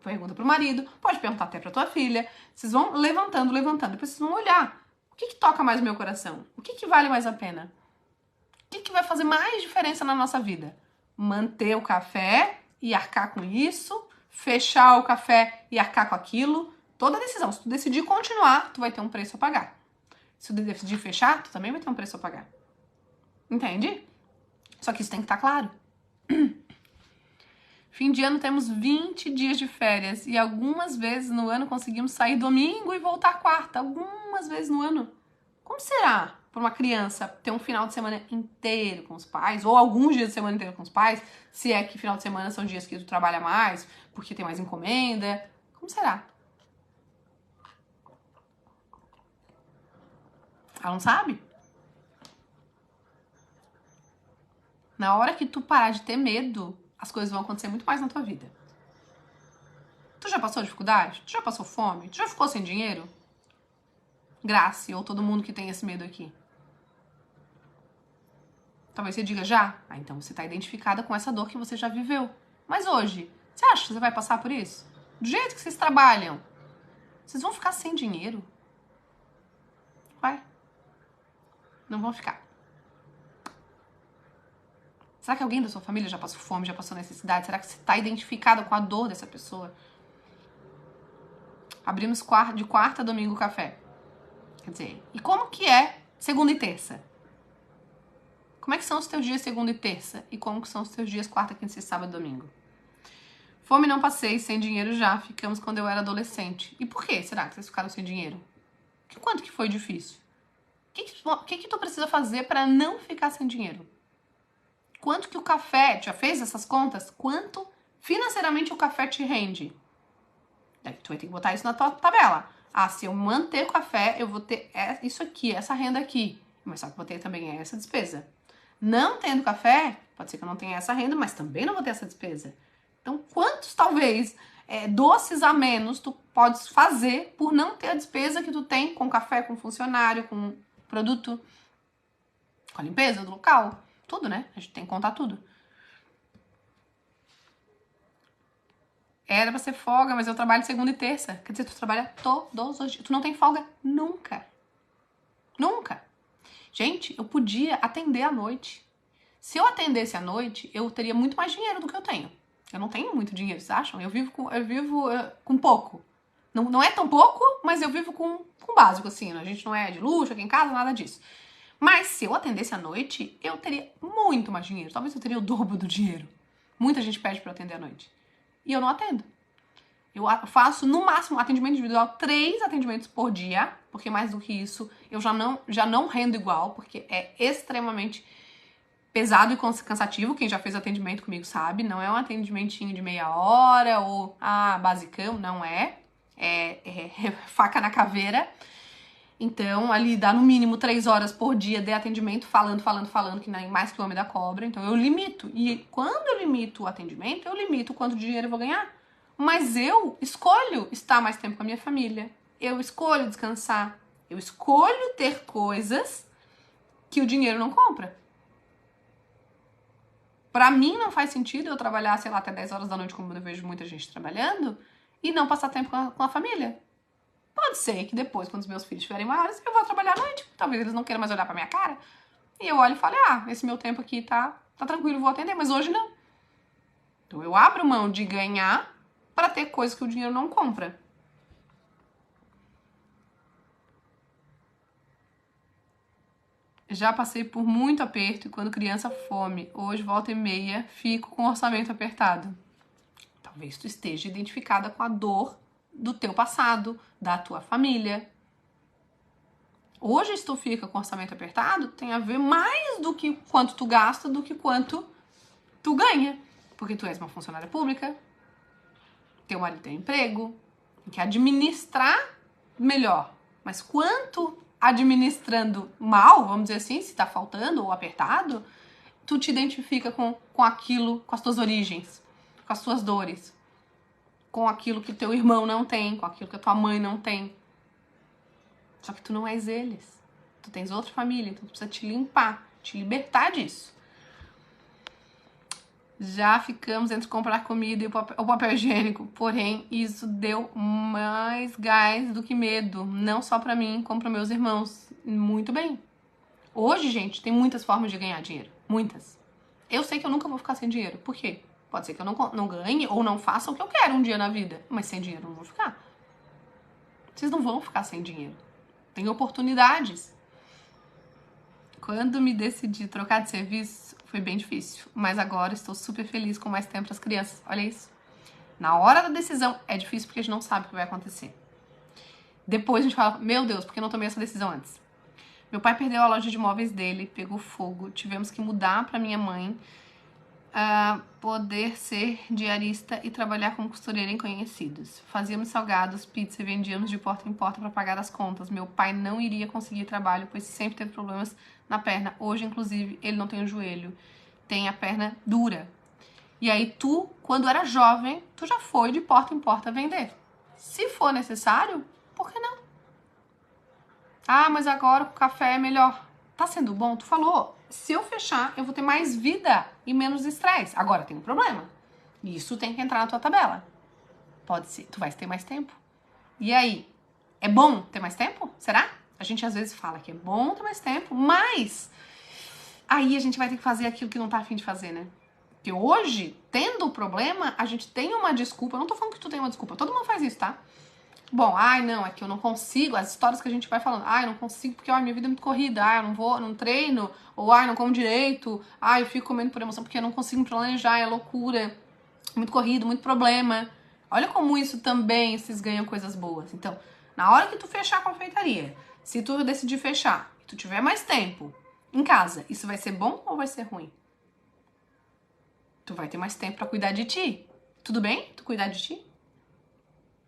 pergunta pro marido, pode perguntar até pra tua filha. Vocês vão levantando, depois vocês vão olhar. O que toca mais o meu coração? O que vale mais a pena? O que vai fazer mais diferença na nossa vida? Manter o café e arcar com isso, fechar o café e arcar com aquilo. Toda decisão, se tu decidir continuar, tu vai ter um preço a pagar. Se tu decidir fechar, tu também vai ter um preço a pagar. Entende? Só que isso tem que estar claro. Fim de ano temos 20 dias de férias e algumas vezes no ano conseguimos sair domingo e voltar quarta. Algumas vezes no ano. Como será para uma criança ter um final de semana inteiro com os pais, ou alguns dias de semana inteiro com os pais, se é que final de semana são dias que tu trabalha mais, porque tem mais encomenda? Como será? Ela não sabe? Na hora que tu parar de ter medo, as coisas vão acontecer muito mais na tua vida. Tu já passou dificuldade? Tu já passou fome? Tu já ficou sem dinheiro? Grace, ou todo mundo que tem esse medo aqui. Talvez você diga já. Então você está identificada com essa dor que você já viveu. Mas hoje, você acha que você vai passar por isso? Do jeito que vocês trabalham, vocês vão ficar sem dinheiro? Vai. Não vão ficar. Será que alguém da sua família já passou fome, já passou necessidade? Será que você está identificada com a dor dessa pessoa? Abrimos de quarta a domingo o café. Quer dizer, e como que é segunda e terça? Como é que são os teus dias segunda e terça? E como que são os teus dias quarta, quinta, sexta, sábado e domingo? Fome não passei, sem dinheiro já. Ficamos quando eu era adolescente. E por que será que vocês ficaram sem dinheiro? Quanto que foi difícil? O que tu precisa fazer para não ficar sem dinheiro? Quanto que o café, já fez essas contas? Quanto financeiramente o café te rende? Daí tu vai ter que botar isso na tua tabela. Se eu manter o café, eu vou ter isso aqui, essa renda aqui. Mas só que eu vou ter também essa despesa. Não tendo café, pode ser que eu não tenha essa renda, mas também não vou ter essa despesa. Então, quantos, talvez, doces a menos tu podes fazer por não ter a despesa que tu tem com café, com funcionário, com produto, com a limpeza do local? Tudo, né? A gente tem que contar tudo. Era pra ser folga, mas eu trabalho segunda e terça. Quer dizer, tu trabalha todos os dias. Tu não tem folga nunca. Nunca. Gente, eu podia atender à noite. Se eu atendesse à noite, eu teria muito mais dinheiro do que eu tenho. Eu não tenho muito dinheiro, vocês acham? Eu vivo com pouco. Não é tão pouco, mas eu vivo com básico, assim. A gente não é de luxo aqui em casa, nada disso. Mas se eu atendesse à noite, eu teria muito mais dinheiro. Talvez eu teria o dobro do dinheiro. Muita gente pede pra eu atender à noite. E eu não atendo. Eu faço, no máximo, atendimento individual, 3 atendimentos por dia, porque mais do que isso, eu já não rendo igual, porque é extremamente pesado e cansativo. Quem já fez atendimento comigo sabe, não é um atendimentinho de meia hora ou, basicão, não é. É faca na caveira. Então, ali dá no mínimo 3 horas por dia de atendimento, falando, que nem mais que o homem da cobra. Então, eu limito. E quando eu limito o atendimento, eu limito quanto dinheiro eu vou ganhar. Mas eu escolho estar mais tempo com a minha família. Eu escolho descansar. Eu escolho ter coisas que o dinheiro não compra. Pra mim, não faz sentido eu trabalhar, sei lá, até 10 horas da noite, como eu vejo muita gente trabalhando, e não passar tempo com a família. Pode ser que depois, quando os meus filhos estiverem maiores, eu vou trabalhar à noite. Talvez eles não queiram mais olhar pra minha cara. E eu olho e falo, esse meu tempo aqui tá tranquilo, vou atender. Mas hoje não. Então eu abro mão de ganhar para ter coisas que o dinheiro não compra. Já passei por muito aperto e quando criança fome. Hoje, volta e meia, fico com o orçamento apertado. Talvez tu esteja identificada com a dor do teu passado, da tua família. Hoje, se tu fica com orçamento apertado, tem a ver mais do que quanto tu gasta do que quanto tu ganha. Porque tu és uma funcionária pública, teu marido tem emprego, Tem que administrar melhor. Mas quanto administrando mal, vamos dizer assim, se tá faltando ou apertado, tu te identifica com aquilo, com as tuas origens, com as tuas dores, com aquilo que teu irmão não tem, com aquilo que a tua mãe não tem. Só que tu não és eles. Tu tens outra família, então tu precisa te limpar, te libertar disso. Já ficamos entre comprar comida e o papel higiênico, porém isso deu mais gás do que medo, não só pra mim, como para meus irmãos. Muito bem. Hoje, gente, tem muitas formas de ganhar dinheiro, muitas. Eu sei que eu nunca vou ficar sem dinheiro, por quê? Pode ser que eu não ganhe ou não faça o que eu quero um dia na vida, mas sem dinheiro eu não vou ficar. Vocês não vão ficar sem dinheiro. Tem oportunidades. Quando me decidi trocar de serviço, foi bem difícil. Mas agora estou super feliz com mais tempo para as crianças. Olha isso. Na hora da decisão, é difícil porque a gente não sabe o que vai acontecer. Depois a gente fala, meu Deus, por que não tomei essa decisão antes? Meu pai perdeu a loja de móveis dele, pegou fogo. Tivemos que mudar para minha mãe poder ser diarista e trabalhar como costureira em conhecidos. Fazíamos salgados, pizza e vendíamos de porta em porta para pagar as contas. Meu pai não iria conseguir trabalho, pois sempre teve problemas na perna. Hoje, inclusive, ele não tem o joelho, tem a perna dura. E aí tu, quando era jovem, tu já foi de porta em porta vender. Se for necessário, por que não? Ah, mas agora o café é melhor. Tá sendo bom? Tu falou, se eu fechar, eu vou ter mais vida e menos estresse. Agora tem um problema. Isso tem que entrar na tua tabela. Pode ser, tu vai ter mais tempo. E aí, é bom ter mais tempo? Será? A gente às vezes fala que é bom ter mais tempo, mas aí a gente vai ter que fazer aquilo que não tá a fim de fazer, né? Porque hoje, tendo o problema, a gente tem uma desculpa. Eu não tô falando que tu tem uma desculpa, todo mundo faz isso, tá? Bom, não, é que eu não consigo, as histórias que a gente vai falando, eu não consigo porque minha vida é muito corrida, eu não vou, não treino, ou não como direito, eu fico comendo por emoção porque eu não consigo me planejar, é loucura, muito corrido, muito problema. Olha como isso também, vocês ganham coisas boas. Então, na hora que tu fechar a confeitaria, se tu decidir fechar, e tu tiver mais tempo em casa, isso vai ser bom ou vai ser ruim? Tu vai ter mais tempo pra cuidar de ti. Tudo bem? Tu cuidar de ti?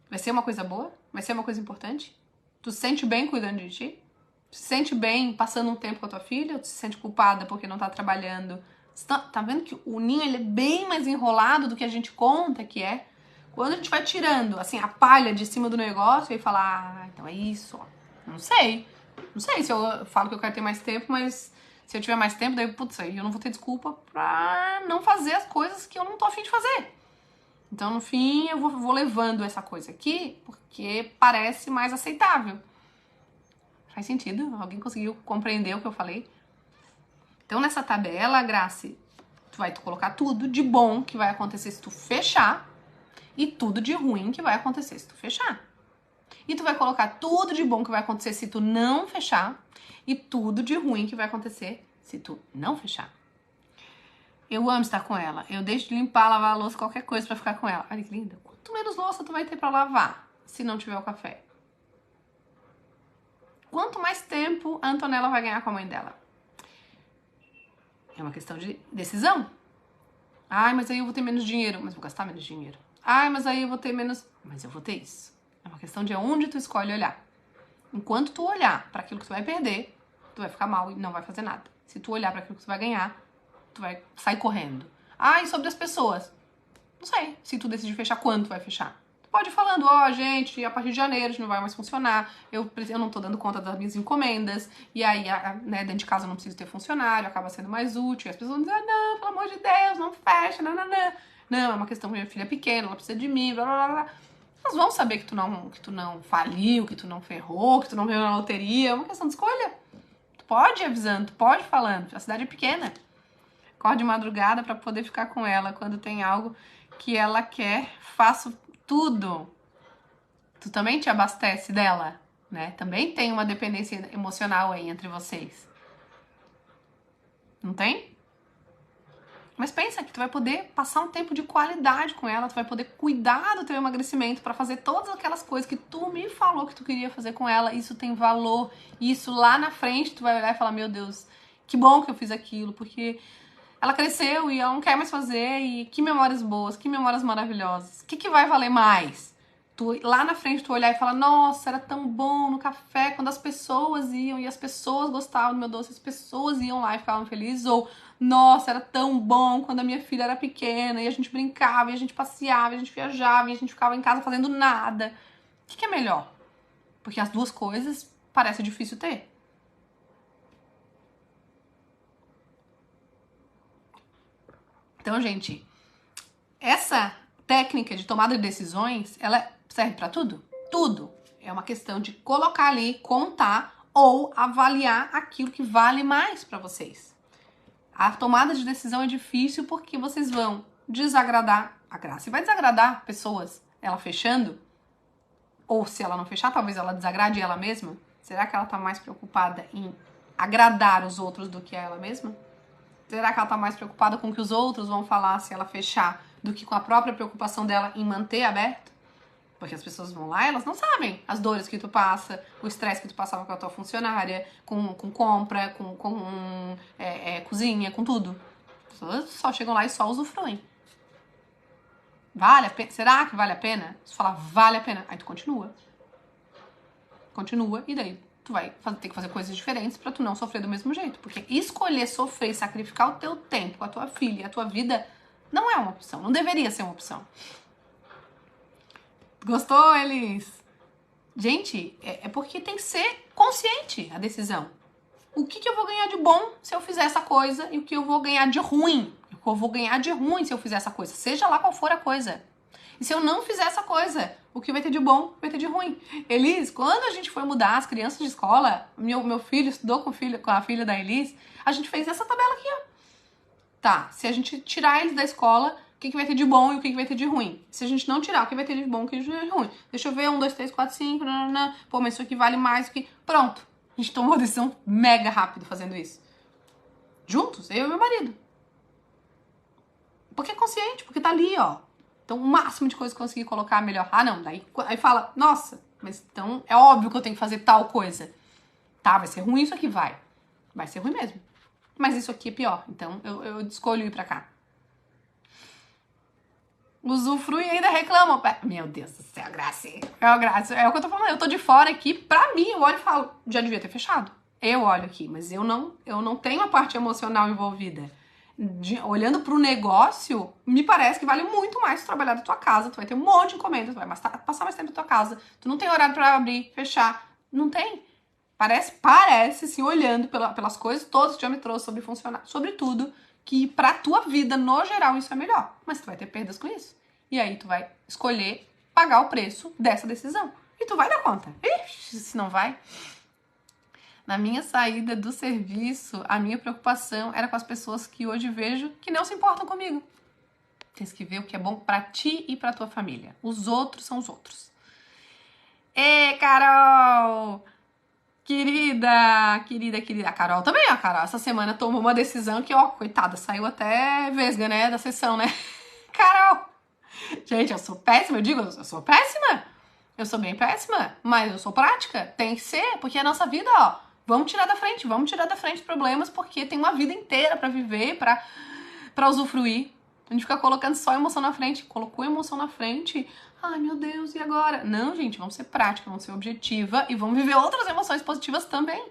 Vai ser uma coisa boa? Vai ser uma coisa importante? Tu se sente bem cuidando de ti? Tu se sente bem passando um tempo com a tua filha? Ou tu se sente culpada porque não tá trabalhando? Tá vendo que o ninho ele é bem mais enrolado do que a gente conta que é? Quando a gente vai tirando, assim, a palha de cima do negócio e falar, então é isso, ó. Não sei. Não sei se eu falo que eu quero ter mais tempo, mas se eu tiver mais tempo, daí, putz, aí eu não vou ter desculpa pra não fazer as coisas que eu não tô a fim de fazer. Então, no fim, eu vou levando essa coisa aqui porque parece mais aceitável. Faz sentido? Alguém conseguiu compreender o que eu falei? Então, nessa tabela, Grace, tu vai colocar tudo de bom que vai acontecer se tu fechar e tudo de ruim que vai acontecer se tu fechar. E tu vai colocar tudo de bom que vai acontecer se tu não fechar e tudo de ruim que vai acontecer se tu não fechar. Eu amo estar com ela. Eu deixo de limpar, lavar a louça, qualquer coisa pra ficar com ela. Olha que linda. Quanto menos louça tu vai ter pra lavar se não tiver o café? Quanto mais tempo a Antonella vai ganhar com a mãe dela? É uma questão de decisão. Mas aí eu vou ter menos dinheiro. Mas vou gastar menos dinheiro. Mas aí eu vou ter menos... Mas eu vou ter isso. É uma questão de onde tu escolhe olhar. Enquanto tu olhar pra aquilo que tu vai perder, tu vai ficar mal e não vai fazer nada. Se tu olhar pra aquilo que tu vai ganhar, tu vai sair correndo. E sobre as pessoas? Não sei. Se tu decidir fechar, quando tu vai fechar? Tu pode ir falando, gente, a partir de janeiro a gente não vai mais funcionar, eu não tô dando conta das minhas encomendas, e aí, né, dentro de casa eu não preciso ter funcionário, acaba sendo mais útil, e as pessoas vão dizer, não, pelo amor de Deus, não fecha, não. Não, é uma questão que minha filha é pequena, ela precisa de mim, blá, blá, blá. Elas vão saber que tu não faliu, que tu não ferrou, que tu não ganhou na loteria, é uma questão de escolha. Tu pode ir avisando, tu pode ir falando, a cidade é pequena. Acordo de madrugada pra poder ficar com ela quando tem algo que ela quer, faço tudo. Tu também te abastece dela, né? Também tem uma dependência emocional aí entre vocês. Não tem? Mas pensa que tu vai poder passar um tempo de qualidade com ela, tu vai poder cuidar do teu emagrecimento pra fazer todas aquelas coisas que tu me falou que tu queria fazer com ela. Isso tem valor. Isso lá na frente tu vai olhar e falar, meu Deus, que bom que eu fiz aquilo, porque ela cresceu e ela não quer mais fazer, e que memórias boas, que memórias maravilhosas. O que vai valer mais? lá na frente tu olhar e falar, nossa, era tão bom no café quando as pessoas iam e as pessoas gostavam do meu doce, as pessoas iam lá e ficavam felizes, ou nossa, era tão bom quando a minha filha era pequena e a gente brincava, e a gente passeava, e a gente viajava, e a gente ficava em casa fazendo nada. O que é melhor? Porque as duas coisas parece difícil ter. Então, gente, essa técnica de tomada de decisões, ela serve pra tudo? Tudo. É uma questão de colocar ali, contar ou avaliar aquilo que vale mais pra vocês. A tomada de decisão é difícil porque vocês vão desagradar a Graça. E vai desagradar pessoas, ela fechando, ou se ela não fechar, talvez ela desagrade ela mesma. Será que ela tá mais preocupada em agradar os outros do que ela mesma? Será que ela tá mais preocupada com o que os outros vão falar se ela fechar do que com a própria preocupação dela em manter aberto? Porque as pessoas vão lá e elas não sabem as dores que tu passa, o estresse que tu passava com a tua funcionária, com compra, com cozinha, com tudo. As pessoas só chegam lá e só usufruem. Vale a pena? Será que vale a pena? Se falar vale a pena, aí tu continua. Continua e daí tu vai ter que fazer coisas diferentes pra tu não sofrer do mesmo jeito. Porque escolher sofrer e sacrificar o teu tempo, a tua filha e a tua vida não é uma opção. Não deveria ser uma opção. Gostou, Elis? Gente, é porque tem que ser consciente a decisão. O que eu vou ganhar de bom se eu fizer essa coisa e o que eu vou ganhar de ruim? O que eu vou ganhar de ruim se eu fizer essa coisa? Seja lá qual for a coisa. E se eu não fizer essa coisa, o que vai ter de bom, vai ter de ruim. Elis, quando a gente foi mudar as crianças de escola, meu filho estudou com a filha da Elis, a gente fez essa tabela aqui, ó. Tá, se a gente tirar eles da escola, o que vai ter de bom e o que vai ter de ruim? Se a gente não tirar, o que vai ter de bom e o que vai ter de ruim? Deixa eu ver, 1, 2, 3, 4, 5, nanana. Pô, mas isso aqui vale mais do que... Pronto, a gente tomou uma decisão mega rápido fazendo isso. Juntos, eu e meu marido. Porque é consciente, porque tá ali, ó. Então, o máximo de coisa que eu consegui colocar, melhor. Ah, não, daí aí fala, nossa, mas então é óbvio que eu tenho que fazer tal coisa. Tá, vai ser ruim isso aqui, vai. Vai ser ruim mesmo. Mas isso aqui é pior, então eu escolho ir pra cá. Usufrui e ainda reclamam. Meu Deus do céu, Graça. É o que eu tô falando, eu tô de fora aqui, pra mim, eu olho e falo, já devia ter fechado. Eu olho aqui, mas eu não tenho a parte emocional envolvida. Olhando pro negócio, me parece que vale muito mais tu trabalhar da tua casa, tu vai ter um monte de encomendas, tu vai passar mais tempo na tua casa, tu não tem horário pra abrir, fechar, não tem. Parece assim, olhando pelas coisas todas que já me trouxe sobre funcionar, sobre tudo, que pra tua vida, no geral, isso é melhor. Mas tu vai ter perdas com isso. E aí tu vai escolher pagar o preço dessa decisão. E tu vai dar conta. Ixi, se não vai... Na minha saída do serviço, a minha preocupação era com as pessoas que hoje vejo que não se importam comigo. Tens que ver o que é bom pra ti e pra tua família. Os outros são os outros. Ê, Carol! Querida. A Carol também, a Carol. Essa semana tomou uma decisão que, ó, coitada, saiu até vesga, né, da sessão, né? Carol! Gente, eu sou péssima, eu sou péssima. Eu sou bem péssima, mas eu sou prática. Tem que ser, porque a nossa vida, ó, vamos tirar da frente problemas, porque tem uma vida inteira pra viver, pra usufruir. A gente fica colocando só emoção na frente. Colocou emoção na frente, ai meu Deus, e agora? Não, gente, vamos ser prática, vamos ser objetiva e vamos viver outras emoções positivas também.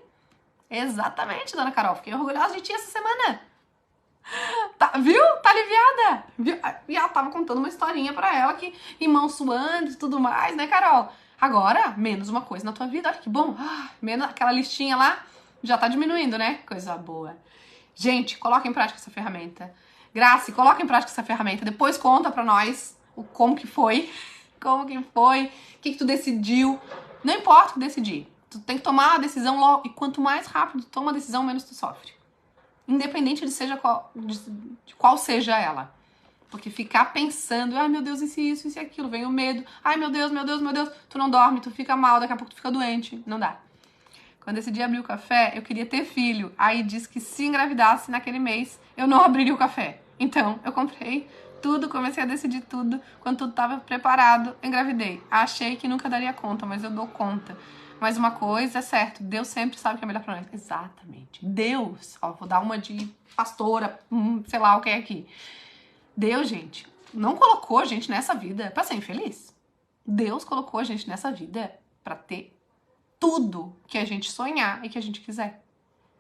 Exatamente, dona Carol. Fiquei orgulhosa de ti essa semana. Tá, viu? Tá aliviada. Viu? E ela tava contando uma historinha pra ela, que em suando e tudo mais, né, Carol? Agora, menos uma coisa na tua vida. Olha que bom. Menos aquela listinha lá, já tá diminuindo, né? Coisa boa. Gente, coloca em prática essa ferramenta. Graça, coloca em prática essa ferramenta. Depois conta pra nós como que foi. Como que foi. O que tu decidiu. Não importa o que decidir. Tu tem que tomar a decisão logo. E quanto mais rápido tu toma a decisão, menos tu sofre. Independente de qual seja ela. Porque ficar pensando, ai meu Deus, isso e aquilo, vem o medo, ai meu Deus, tu não dorme, tu fica mal, daqui a pouco tu fica doente. Não dá. Quando eu decidi abrir o café, eu queria ter filho. Aí disse que se engravidasse naquele mês, eu não abriria o café. Então, eu comprei tudo, comecei a decidir tudo. Quando tudo estava preparado, engravidei. Achei que nunca daria conta, mas eu dou conta. Mas uma coisa é certo, Deus sempre sabe o que é melhor pra nós. Exatamente. Deus, ó, vou dar uma de pastora, sei lá o que é aqui. Deus, gente, não colocou a gente nessa vida pra ser infeliz. Deus colocou a gente nessa vida pra ter tudo que a gente sonhar e que a gente quiser.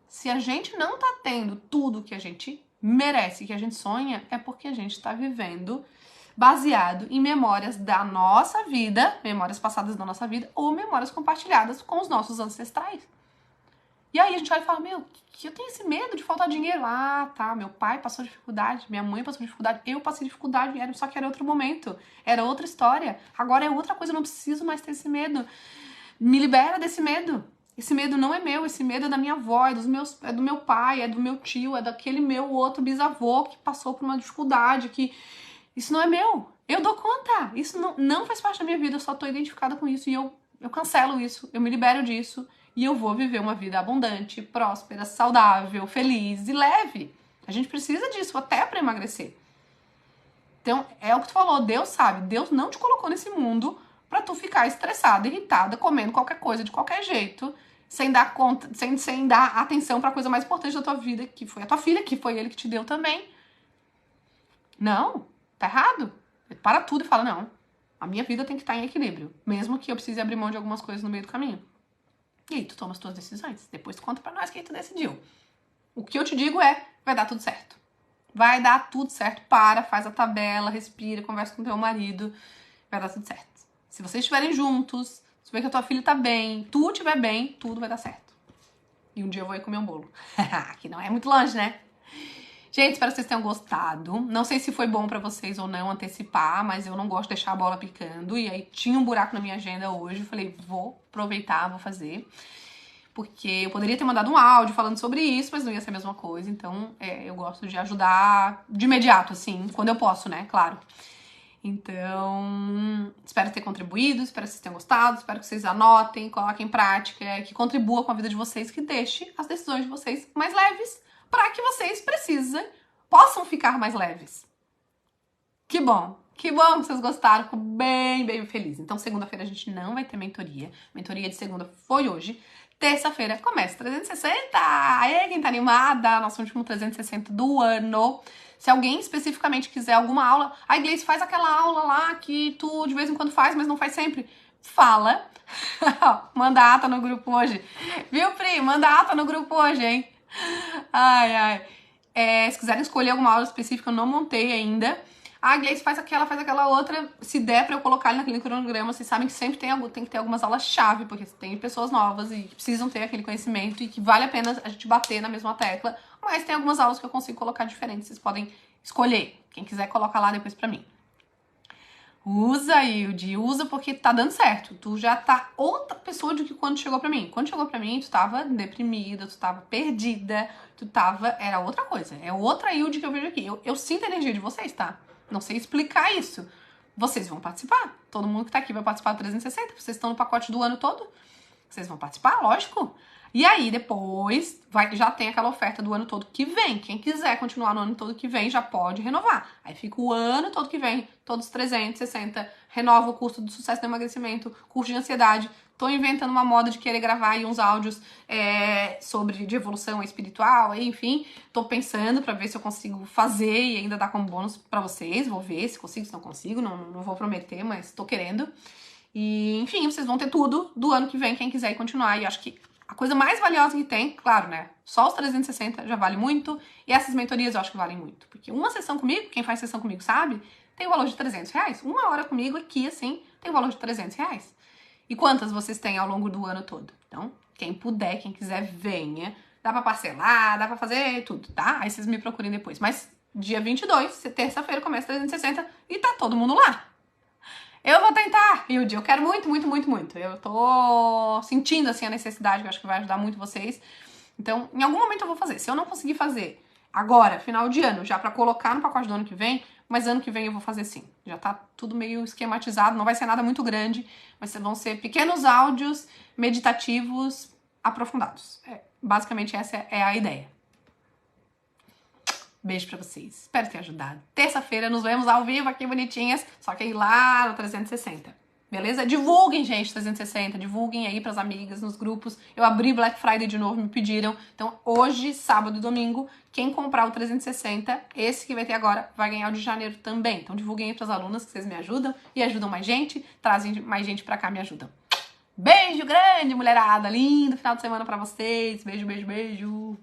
Se a gente não tá tendo tudo que a gente merece, que a gente sonha, é porque a gente tá vivendo baseado em memórias da nossa vida, memórias passadas da nossa vida, ou memórias compartilhadas com os nossos ancestrais. E aí a gente olha e fala, meu, que eu tenho esse medo de faltar dinheiro. Ah, tá, meu pai passou dificuldade, minha mãe passou dificuldade, eu passei dificuldade, só que era outro momento, era outra história. Agora é outra coisa, eu não preciso mais ter esse medo. Me libera desse medo. Esse medo não é meu, esse medo é da minha avó, é do meu pai, é do meu tio, é daquele meu outro bisavô que passou por uma dificuldade, que isso não é meu. Eu dou conta. Isso não faz parte da minha vida, eu só tô identificada com isso e eu cancelo isso, eu me libero disso e eu vou viver uma vida abundante, próspera, saudável, feliz e leve. A gente precisa disso até pra emagrecer. Então, é o que tu falou, Deus sabe, Deus não te colocou nesse mundo pra tu ficar estressada, irritada, comendo qualquer coisa de qualquer jeito, sem dar conta, sem dar atenção pra coisa mais importante da tua vida, que foi a tua filha, que foi ele que te deu também. Não, tá errado. Para tudo e fala, não, a minha vida tem que estar em equilíbrio, mesmo que eu precise abrir mão de algumas coisas no meio do caminho. E aí tu toma as tuas decisões, depois tu conta pra nós quem tu decidiu. O que eu te digo é, vai dar tudo certo. Vai dar tudo certo, faz a tabela, respira, conversa com teu marido, vai dar tudo certo. Se vocês estiverem juntos, se ver que a tua filha tá bem, tu estiver bem, tudo vai dar certo. E um dia eu vou ir comer um bolo. Que não é muito longe, né? Gente, espero que vocês tenham gostado. Não sei se foi bom pra vocês ou não antecipar, mas eu não gosto de deixar a bola picando. E aí tinha um buraco na minha agenda hoje. Eu falei, vou aproveitar, vou fazer. Porque eu poderia ter mandado um áudio falando sobre isso, mas não ia ser a mesma coisa. Então, eu gosto de ajudar de imediato, assim, quando eu posso, né? Claro. Então, espero ter contribuído, espero que vocês tenham gostado, espero que vocês anotem, coloquem em prática, que contribua com a vida de vocês, que deixe as decisões de vocês mais leves, para que vocês possam ficar mais leves. Que bom que vocês gostaram, fico bem, bem feliz. Então, segunda-feira a gente não vai ter mentoria. Mentoria de segunda foi hoje. Terça-feira começa 360. Aê, quem tá animada? Nosso último 360 do ano. Se alguém especificamente quiser alguma aula, a Gleice faz aquela aula lá que tu de vez em quando faz, mas não faz sempre. Fala. Manda a ata no grupo hoje. Viu, Pri? Manda a ata no grupo hoje, hein? Ai, ai. Se quiserem escolher alguma aula específica, eu não montei ainda. A Gleice faz aquela outra. Se der pra eu colocar ali naquele cronograma, vocês sabem que sempre tem que ter algumas aulas-chave, porque tem pessoas novas e que precisam ter aquele conhecimento e que vale a pena a gente bater na mesma tecla. Mas tem algumas aulas que eu consigo colocar diferentes, vocês podem escolher. Quem quiser, coloca lá depois pra mim. Usa, Hilde, usa porque tá dando certo. Tu já tá outra pessoa do que quando chegou pra mim. Quando chegou pra mim, tu tava deprimida, tu tava perdida, era outra coisa. É outra Hilde que eu vejo aqui. Eu sinto a energia de vocês, tá? Não sei explicar isso. Vocês vão participar. Todo mundo que tá aqui vai participar do 360. Vocês estão no pacote do ano todo. Vocês vão participar, lógico. E aí, depois, já tem aquela oferta do ano todo que vem. Quem quiser continuar no ano todo que vem, já pode renovar. Aí fica o ano todo que vem, todos 360, renova o curso do sucesso do emagrecimento, curso de ansiedade. Tô inventando uma moda de querer gravar aí uns áudios de evolução espiritual, enfim. Tô pensando pra ver se eu consigo fazer e ainda dar como bônus pra vocês. Vou ver se consigo, se não consigo. Não vou prometer, mas tô querendo. E, enfim, vocês vão ter tudo do ano que vem, quem quiser continuar. E acho que a coisa mais valiosa que tem, claro, né? Só os 360 já vale muito. E essas mentorias eu acho que valem muito. Porque uma sessão comigo, quem faz sessão comigo sabe, tem o valor de R$300. Uma hora comigo aqui, assim, tem o valor de R$300. E quantas vocês têm ao longo do ano todo? Então, quem puder, quem quiser, venha. Dá pra parcelar, dá pra fazer tudo, tá? Aí vocês me procurem depois. Mas dia 22, terça-feira, começa 360 e tá todo mundo lá. Eu vou tentar, Hilde, eu quero muito, muito, muito, muito. Eu tô sentindo, assim, a necessidade, que eu acho que vai ajudar muito vocês. Então, em algum momento eu vou fazer. Se eu não conseguir fazer agora, final de ano, já pra colocar no pacote do ano que vem, mas ano que vem eu vou fazer sim. Já tá tudo meio esquematizado, não vai ser nada muito grande, mas vão ser pequenos áudios meditativos aprofundados. Basicamente essa é a ideia. Beijo pra vocês. Espero ter ajudado. Terça-feira nos vemos ao vivo aqui, bonitinhas. Só que aí lá no 360. Beleza? Divulguem, gente, 360. Divulguem aí pras amigas, nos grupos. Eu abri Black Friday de novo, me pediram. Então, hoje, sábado e domingo, quem comprar o 360, esse que vai ter agora, vai ganhar o de janeiro também. Então, divulguem aí pras alunas, que vocês me ajudam e ajudam mais gente. Trazem mais gente pra cá, me ajudam. Beijo grande, mulherada. Lindo final de semana pra vocês. Beijo, beijo, beijo.